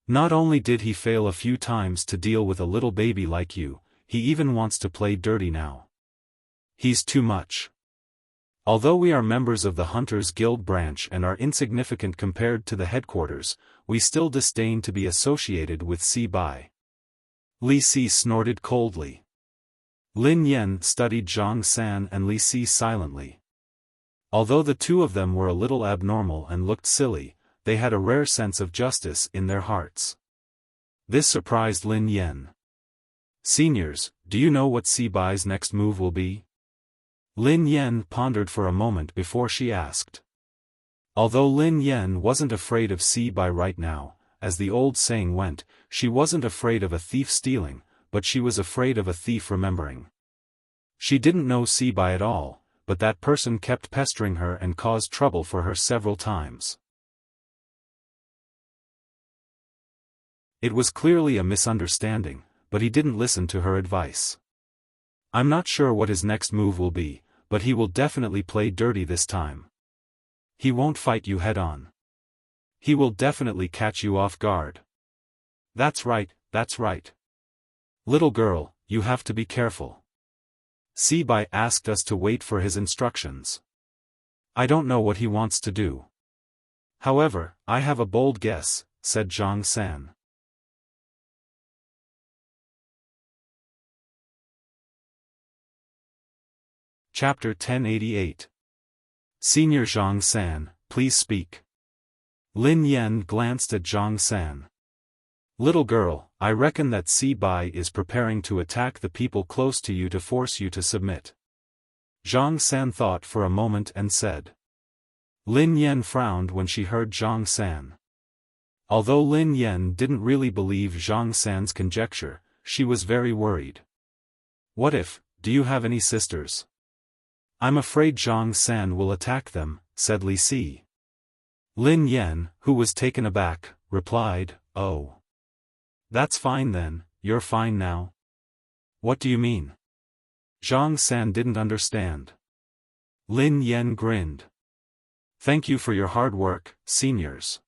S1: Not only did he fail a few times to deal with a little baby like you, he even wants to play dirty now. He's too much. Although we are members of the Hunters Guild branch and are insignificant compared to the headquarters, we still disdain to be associated with Sibai." Li Si snorted coldly. Lin Yan studied Zhang San and Li Si silently. Although the two of them were a little abnormal and looked silly, they had a rare sense of justice in their hearts. This surprised Lin Yan. "Seniors, do you know what Si Bai's next move will be? Lin Yan pondered for a moment before she asked. Although Lin Yan wasn't afraid of Si Bai right now, as the old saying went, she wasn't afraid of a thief stealing, but she was afraid of a thief remembering. She didn't know Si Bai at all, but that person kept pestering her and caused trouble for her several times. It was clearly a misunderstanding, but he didn't listen to her advice. I'm not sure what his next move will be, but he will definitely play dirty this time. He won't fight you head-on. He will definitely catch you off guard. That's right, that's right. Little girl, you have to be careful. Si Bai asked us to wait for his instructions. I don't know what he wants to do. However, I have a bold guess, said Zhang San. Chapter 1088. Senior Zhang San, please speak. Lin Yan glanced at Zhang San. Little girl, I reckon that Si Bai is preparing to attack the people close to you to force you to submit. Zhang San thought for a moment and said. Lin Yan frowned when she heard Zhang San. Although Lin Yan didn't really believe Zhang San's conjecture, she was very worried. What if, do you have any sisters? I'm afraid Zhang San will attack them, said Li Si. Lin Yan, who was taken aback, replied, oh. That's fine then, you're fine now. What do you mean? Zhang San didn't understand. Lin Yan grinned. Thank you for your hard work, seniors.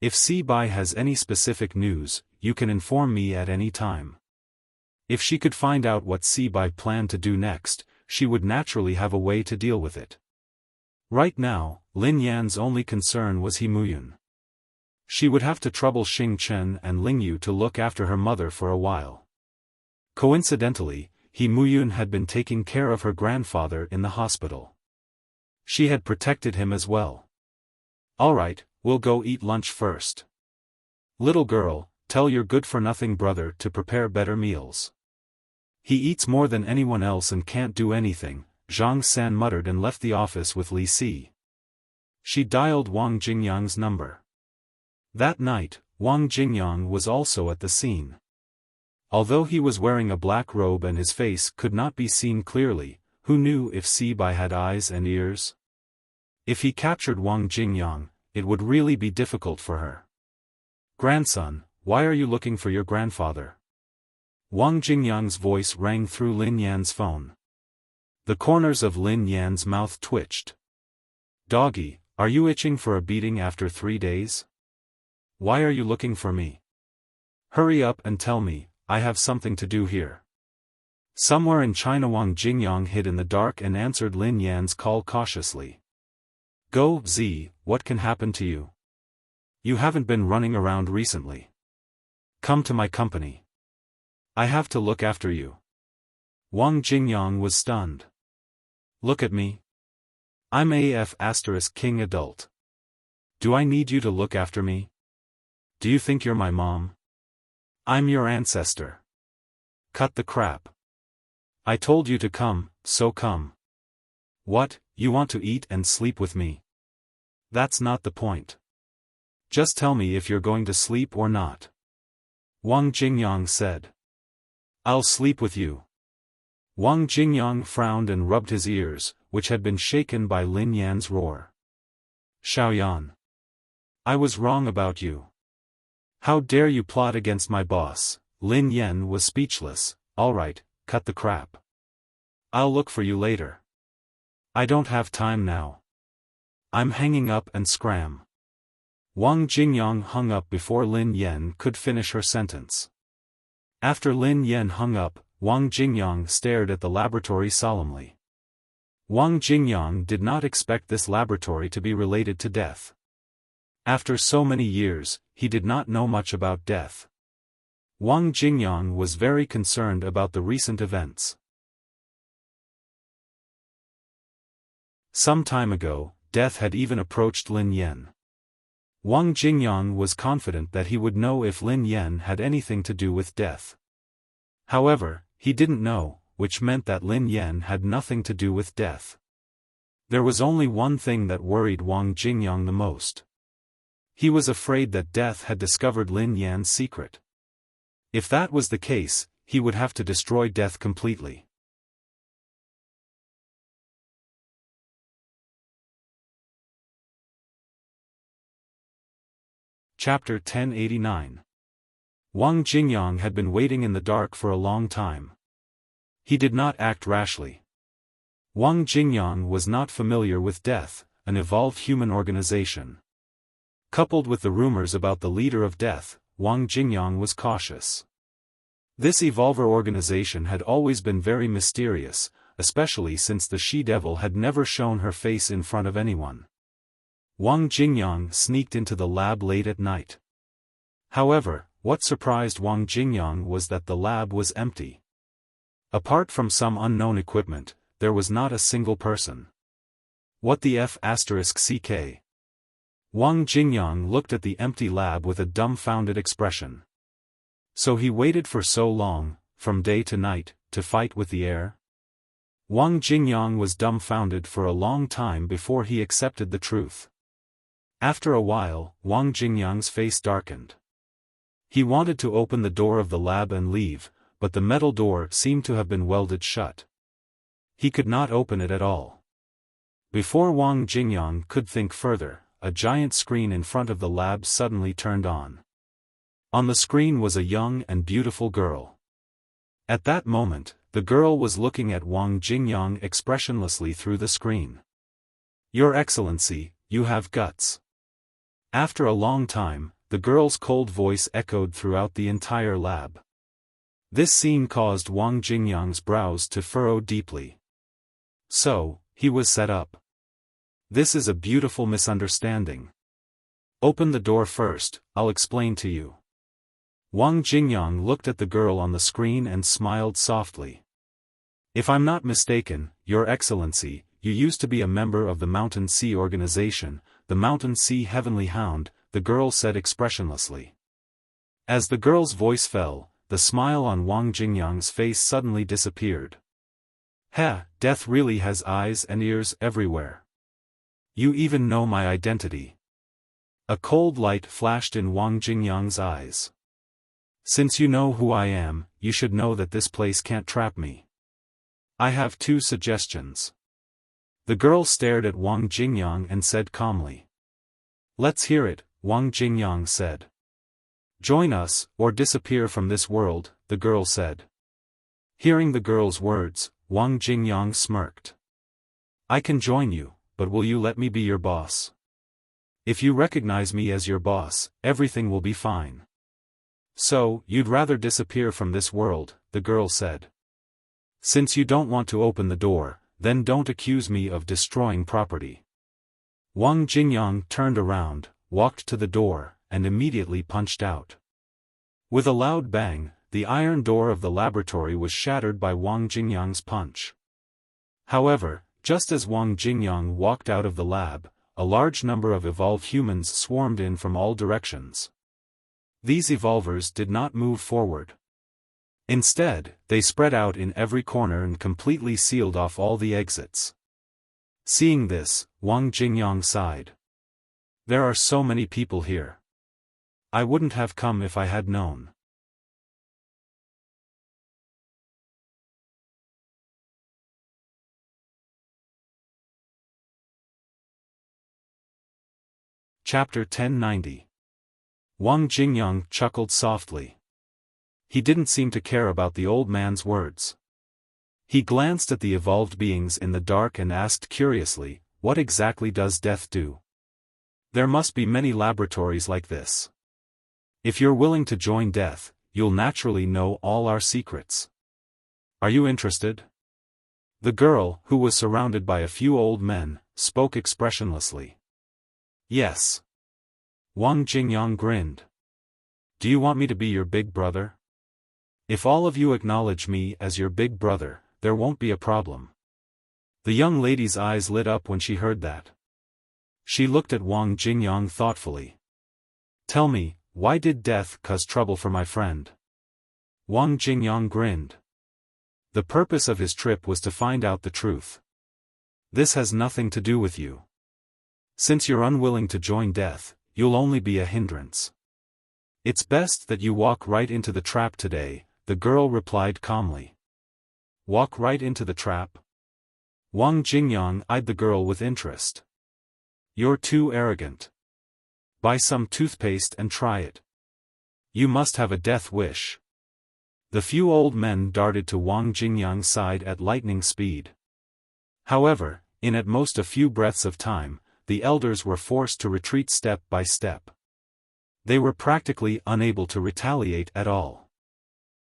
S1: If Si Bai has any specific news, you can inform me at any time. If she could find out what Si Bai planned to do next, she would naturally have a way to deal with it. Right now, Lin Yan's only concern was He Muyun. She would have to trouble Xing Chen and Ling Yu to look after her mother for a while. Coincidentally, He Muyun had been taking care of her grandfather in the hospital. She had protected him as well. Alright, we'll go eat lunch first. Little girl, tell your good-for-nothing brother to prepare better meals. He eats more than anyone else and can't do anything, Zhang San muttered and left the office with Li Si. She dialed Wang Jingyang's number. That night, Wang Jingyang was also at the scene. Although he was wearing a black robe and his face could not be seen clearly, who knew if Si Bai had eyes and ears? If he captured Wang Jingyang, it would really be difficult for her. Grandson, why are you looking for your grandfather? Wang Jingyang's voice rang through Lin Yan's phone. The corners of Lin Yan's mouth twitched. Doggy, are you itching for a beating after 3 days? Why are you looking for me? Hurry up and tell me, I have something to do here. Somewhere in China Wang Jingyang hid in the dark and answered Lin Yan's call cautiously. Go, Z, what can happen to you? You haven't been running around recently. Come to my company. I have to look after you. Wang Jingyang was stunned. Look at me. I'm King adult. Do I need you to look after me? Do you think you're my mom? I'm your ancestor. Cut the crap. I told you to come, so come. What, you want to eat and sleep with me? That's not the point. Just tell me if you're going to sleep or not. Wang Jingyang said. I'll sleep with you. Wang Jingyang frowned and rubbed his ears, which had been shaken by Lin Yan's roar. Xiaoyan. I was wrong about you. How dare you plot against my boss? Lin Yan was speechless. Alright, cut the crap. I'll look for you later. I don't have time now. I'm hanging up and scram. Wang Jingyang hung up before Lin Yan could finish her sentence. After Lin Yan hung up, Wang Jingyang stared at the laboratory solemnly. Wang Jingyang did not expect this laboratory to be related to death. After so many years, he did not know much about death. Wang Jingyang was very concerned about the recent events. Some time ago, death had even approached Lin Yan. Wang Jingyang was confident that he would know if Lin Yan had anything to do with death. However, he didn't know, which meant that Lin Yan had nothing to do with death. There was only one thing that worried Wang Jingyang the most. He was afraid that death had discovered Lin Yan's secret. If that was the case, he would have to destroy death completely. Chapter 1089. Wang Jingyang had been waiting in the dark for a long time. He did not act rashly. Wang Jingyang was not familiar with death, an evolved human organization. Coupled with the rumors about the leader of death, Wang Jingyang was cautious. This evolver organization had always been very mysterious, especially since the she-devil had never shown her face in front of anyone. Wang Jingyang sneaked into the lab late at night. However, what surprised Wang Jingyang was that the lab was empty. Apart from some unknown equipment, there was not a single person. What the f***ck? Wang Jingyang looked at the empty lab with a dumbfounded expression. So he waited for so long, from day to night, to fight with the air? Wang Jingyang was dumbfounded for a long time before he accepted the truth. After a while, Wang Jingyang's face darkened. He wanted to open the door of the lab and leave, but the metal door seemed to have been welded shut. He could not open it at all. Before Wang Jingyang could think further, a giant screen in front of the lab suddenly turned on. On the screen was a young and beautiful girl. At that moment, the girl was looking at Wang Jingyang expressionlessly through the screen. "Your Excellency, you have guts." After a long time, the girl's cold voice echoed throughout the entire lab. This scene caused Wang Jingyang's brows to furrow deeply. So, he was set up. This is a beautiful misunderstanding. Open the door first, I'll explain to you. Wang Jingyang looked at the girl on the screen and smiled softly. "If I'm not mistaken, Your Excellency, you used to be a member of the Mountain Sea Organization, the Mountain Sea Heavenly Hound," the girl said expressionlessly. As the girl's voice fell, the smile on Wang Jingyang's face suddenly disappeared. Death really has eyes and ears everywhere. You even know my identity." A cold light flashed in Wang Jingyang's eyes. "Since you know who I am, you should know that this place can't trap me. I have 2 suggestions." The girl stared at Wang Jingyang and said calmly. "Let's hear it," Wang Jingyang said. "Join us, or disappear from this world," the girl said. Hearing the girl's words, Wang Jingyang smirked. "I can join you, but will you let me be your boss? If you recognize me as your boss, everything will be fine." "So, you'd rather disappear from this world," the girl said. "Since you don't want to open the door, then don't accuse me of destroying property." Wang Jingyang turned around, walked to the door, and immediately punched out. With a loud bang, the iron door of the laboratory was shattered by Wang Jingyang's punch. However, just as Wang Jingyang walked out of the lab, a large number of evolved humans swarmed in from all directions. These evolvers did not move forward. Instead, they spread out in every corner and completely sealed off all the exits. Seeing this, Wang Jingyang sighed. "There are so many people here. I wouldn't have come if I had known." Chapter 1090. Wang Jingyang chuckled softly. He didn't seem to care about the old man's words. He glanced at the evolved beings in the dark and asked curiously, "What exactly does death do? There must be many laboratories like this. If you're willing to join death, you'll naturally know all our secrets. Are you interested?" The girl, who was surrounded by a few old men, spoke expressionlessly. "Yes." Wang Jingyang grinned. "Do you want me to be your big brother? If all of you acknowledge me as your big brother, there won't be a problem." The young lady's eyes lit up when she heard that. She looked at Wang Jingyang thoughtfully. "Tell me, why did death cause trouble for my friend?" Wang Jingyang grinned. The purpose of his trip was to find out the truth. This has nothing to do with you. Since you're unwilling to join death, you'll only be a hindrance. It's best that you walk right into the trap today, the girl replied calmly. Walk right into the trap? Wang Jingyang eyed the girl with interest. You're too arrogant. Buy some toothpaste and try it. You must have a death wish. The few old men darted to Wang Jingyang's side at lightning speed. However, in at most a few breaths of time, the elders were forced to retreat step by step. They were practically unable to retaliate at all.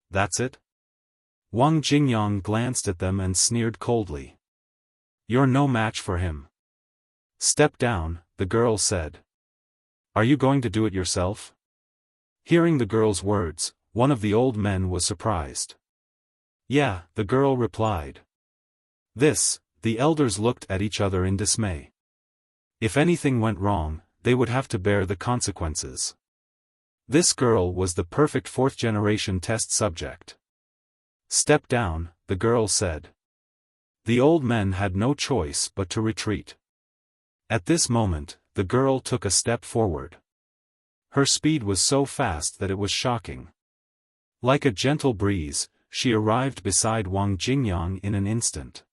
S1: That's it? Wang Jingyang glanced at them and sneered coldly. You're no match for him. Step down, the girl said. Are you going to do it yourself? Hearing the girl's words, one of the old men was surprised. Yeah, the girl replied. The elders looked at each other in dismay. If anything went wrong, they would have to bear the consequences. This girl was the perfect fourth-generation test subject. Step down, the girl said. The old men had no choice but to retreat. At this moment, the girl took a step forward. Her speed was so fast that it was shocking. Like a gentle breeze, she arrived beside Wang Jingyang in an instant.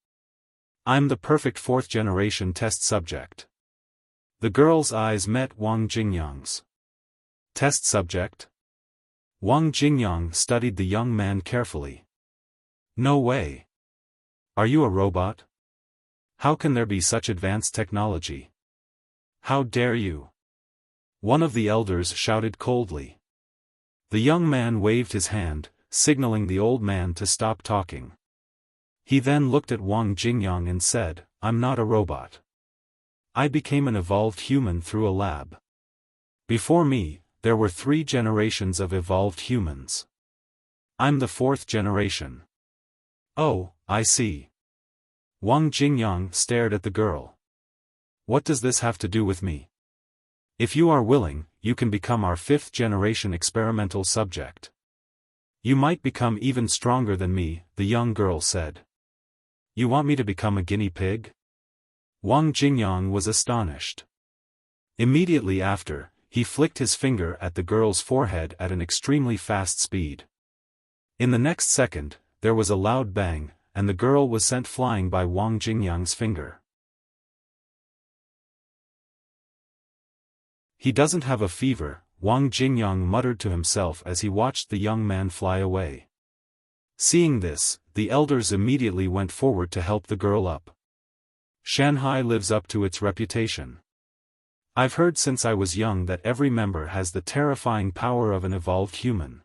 S1: I'm the perfect fourth-generation test subject. The girl's eyes met Wang Jingyang's. Test subject? Wang Jingyang studied the young man carefully. No way. Are you a robot? How can there be such advanced technology? How dare you? One of the elders shouted coldly. The young man waved his hand, signaling the old man to stop talking. He then looked at Wang Jingyang and said, I'm not a robot. I became an evolved human through a lab. Before me, there were 3 generations of evolved humans. I'm the 4th generation. Oh, I see. Wang Jingyang stared at the girl. What does this have to do with me? If you are willing, you can become our 5th-generation experimental subject. You might become even stronger than me, the young girl said. You want me to become a guinea pig? Wang Jingyang was astonished. Immediately after, he flicked his finger at the girl's forehead at an extremely fast speed. In the next second, there was a loud bang, and the girl was sent flying by Wang Jingyang's finger. He doesn't have a fever, Wang Jingyang muttered to himself as he watched the young man fly away. Seeing this, the elders immediately went forward to help the girl up. Shanghai lives up to its reputation. I've heard since I was young that every member has the terrifying power of an evolved human.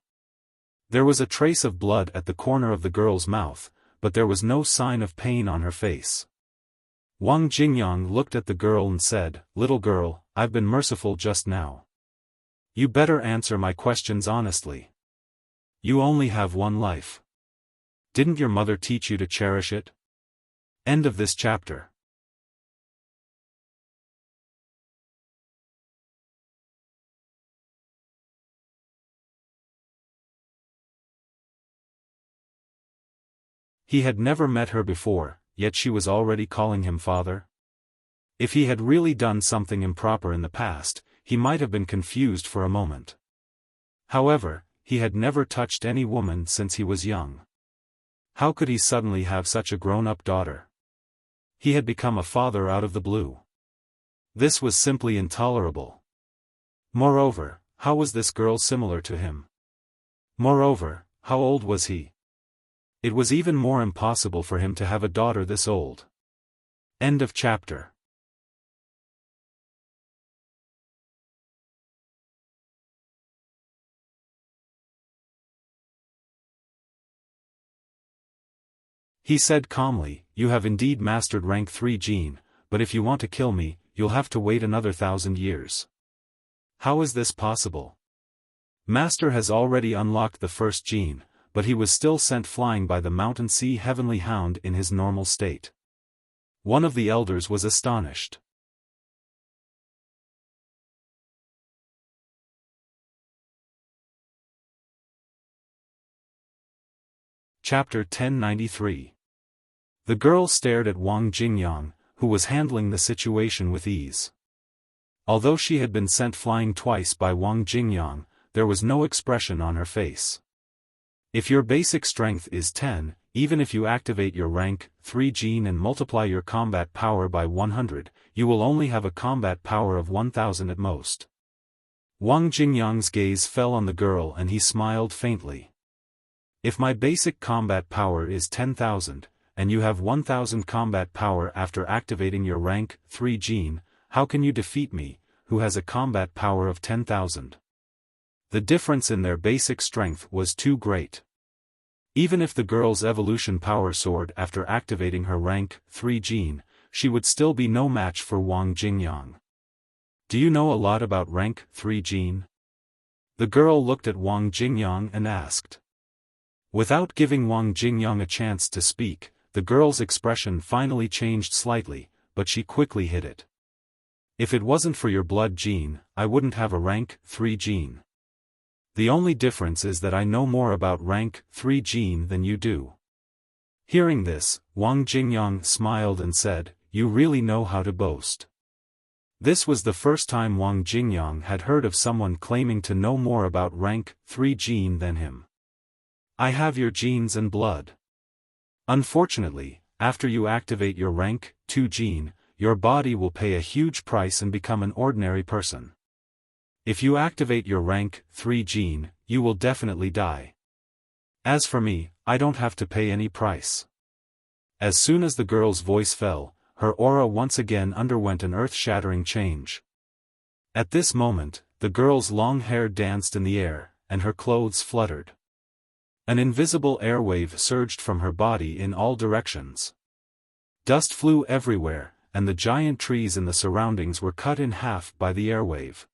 S1: There was a trace of blood at the corner of the girl's mouth, but there was no sign of pain on her face. Wang Jingyang looked at the girl and said, Little girl, I've been merciful just now. You better answer my questions honestly. You only have one life. Didn't your mother teach you to cherish it? End of this chapter. He had never met her before, yet she was already calling him father. If he had really done something improper in the past, he might have been confused for a moment. However, he had never touched any woman since he was young. How could he suddenly have such a grown-up daughter? He had become a father out of the blue. This was simply intolerable. Moreover, how was this girl similar to him? Moreover, how old was he? It was even more impossible for him to have a daughter this old. End of chapter. He said calmly, You have indeed mastered rank 3 gene, but if you want to kill me, you'll have to wait another 1,000 years. How is this possible? Master has already unlocked the first gene, but he was still sent flying by the Mountain Sea Heavenly Hound in his normal state. One of the elders was astonished. Chapter 1093. The girl stared at Wang Jingyang, who was handling the situation with ease. Although she had been sent flying twice by Wang Jingyang, there was no expression on her face. If your basic strength is 10, even if you activate your rank 3 gene and multiply your combat power by 100, you will only have a combat power of 1000 at most. Wang Jingyang's gaze fell on the girl and he smiled faintly. If my basic combat power is 10,000, and you have 1000 combat power after activating your rank 3 gene, how can you defeat me, who has a combat power of 10,000? The difference in their basic strength was too great. Even if the girl's evolution power soared after activating her rank 3 gene, she would still be no match for Wang Jingyang. Do you know a lot about rank 3 gene? The girl looked at Wang Jingyang and asked. Without giving Wang Jingyang a chance to speak, the girl's expression finally changed slightly, but she quickly hid it. If it wasn't for your blood gene, I wouldn't have a rank 3 gene. The only difference is that I know more about rank 3 gene than you do. Hearing this, Wang Jingyang smiled and said, "You really know how to boast." This was the first time Wang Jingyang had heard of someone claiming to know more about rank 3 gene than him. I have your genes and blood. Unfortunately, after you activate your rank 2 gene, your body will pay a huge price and become an ordinary person. If you activate your rank 3 gene, you will definitely die. As for me, I don't have to pay any price. As soon as the girl's voice fell, her aura once again underwent an earth-shattering change. At this moment, the girl's long hair danced in the air, and her clothes fluttered. An invisible airwave surged from her body in all directions. Dust flew everywhere, and the giant trees in the surroundings were cut in half by the airwave.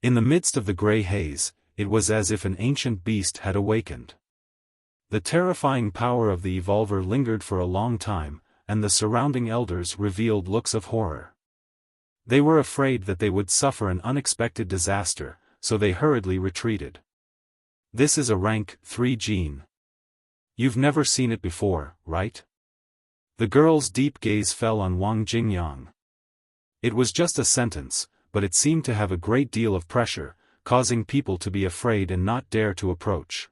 S1: In the midst of the grey haze, it was as if an ancient beast had awakened. The terrifying power of the evolver lingered for a long time, and the surrounding elders revealed looks of horror. They were afraid that they would suffer an unexpected disaster, so they hurriedly retreated. This is a rank 3 gene. You've never seen it before, right? The girl's deep gaze fell on Wang Jingyang. It was just a sentence, but it seemed to have a great deal of pressure, causing people to be afraid and not dare to approach.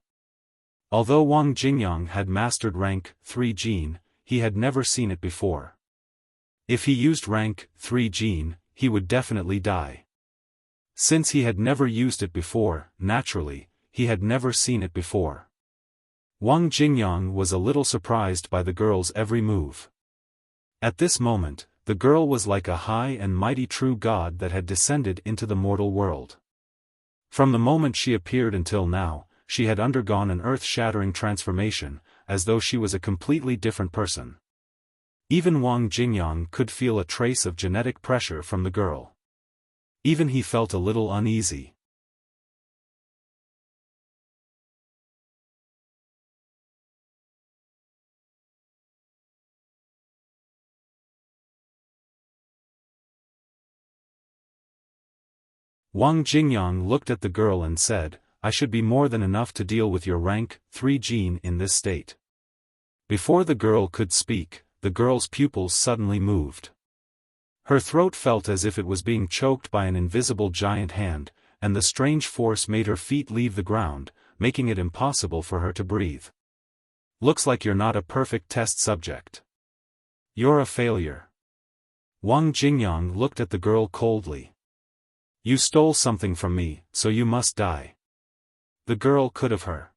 S1: Although Wang Jingyang had mastered rank 3 gene, he had never seen it before. If he used rank 3 gene, he would definitely die. Since he had never used it before, naturally, he had never seen it before. Wang Jingyang was a little surprised by the girl's every move. At this moment, the girl was like a high and mighty true god that had descended into the mortal world. From the moment she appeared until now, she had undergone an earth-shattering transformation, as though she was a completely different person. Even Wang Jingyang could feel a trace of genetic pressure from the girl. Even he felt a little uneasy. Wang Jingyang looked at the girl and said, "I should be more than enough to deal with your rank 3 gene in this state." Before the girl could speak, the girl's pupils suddenly moved. Her throat felt as if it was being choked by an invisible giant hand, and the strange force made her feet leave the ground, making it impossible for her to breathe. "Looks like you're not a perfect test subject. You're a failure." Wang Jingyang looked at the girl coldly. "You stole something from me, so you must die." The girl could have her.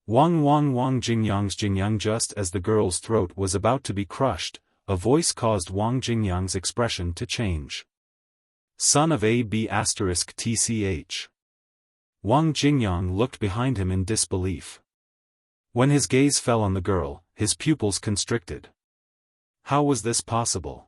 S1: Wang Jingyang just as the girl's throat was about to be crushed, a voice caused Wang Jingyang's expression to change. "Son of AB*TCH. Wang Jingyang looked behind him in disbelief. When his gaze fell on the girl, his pupils constricted. How was this possible?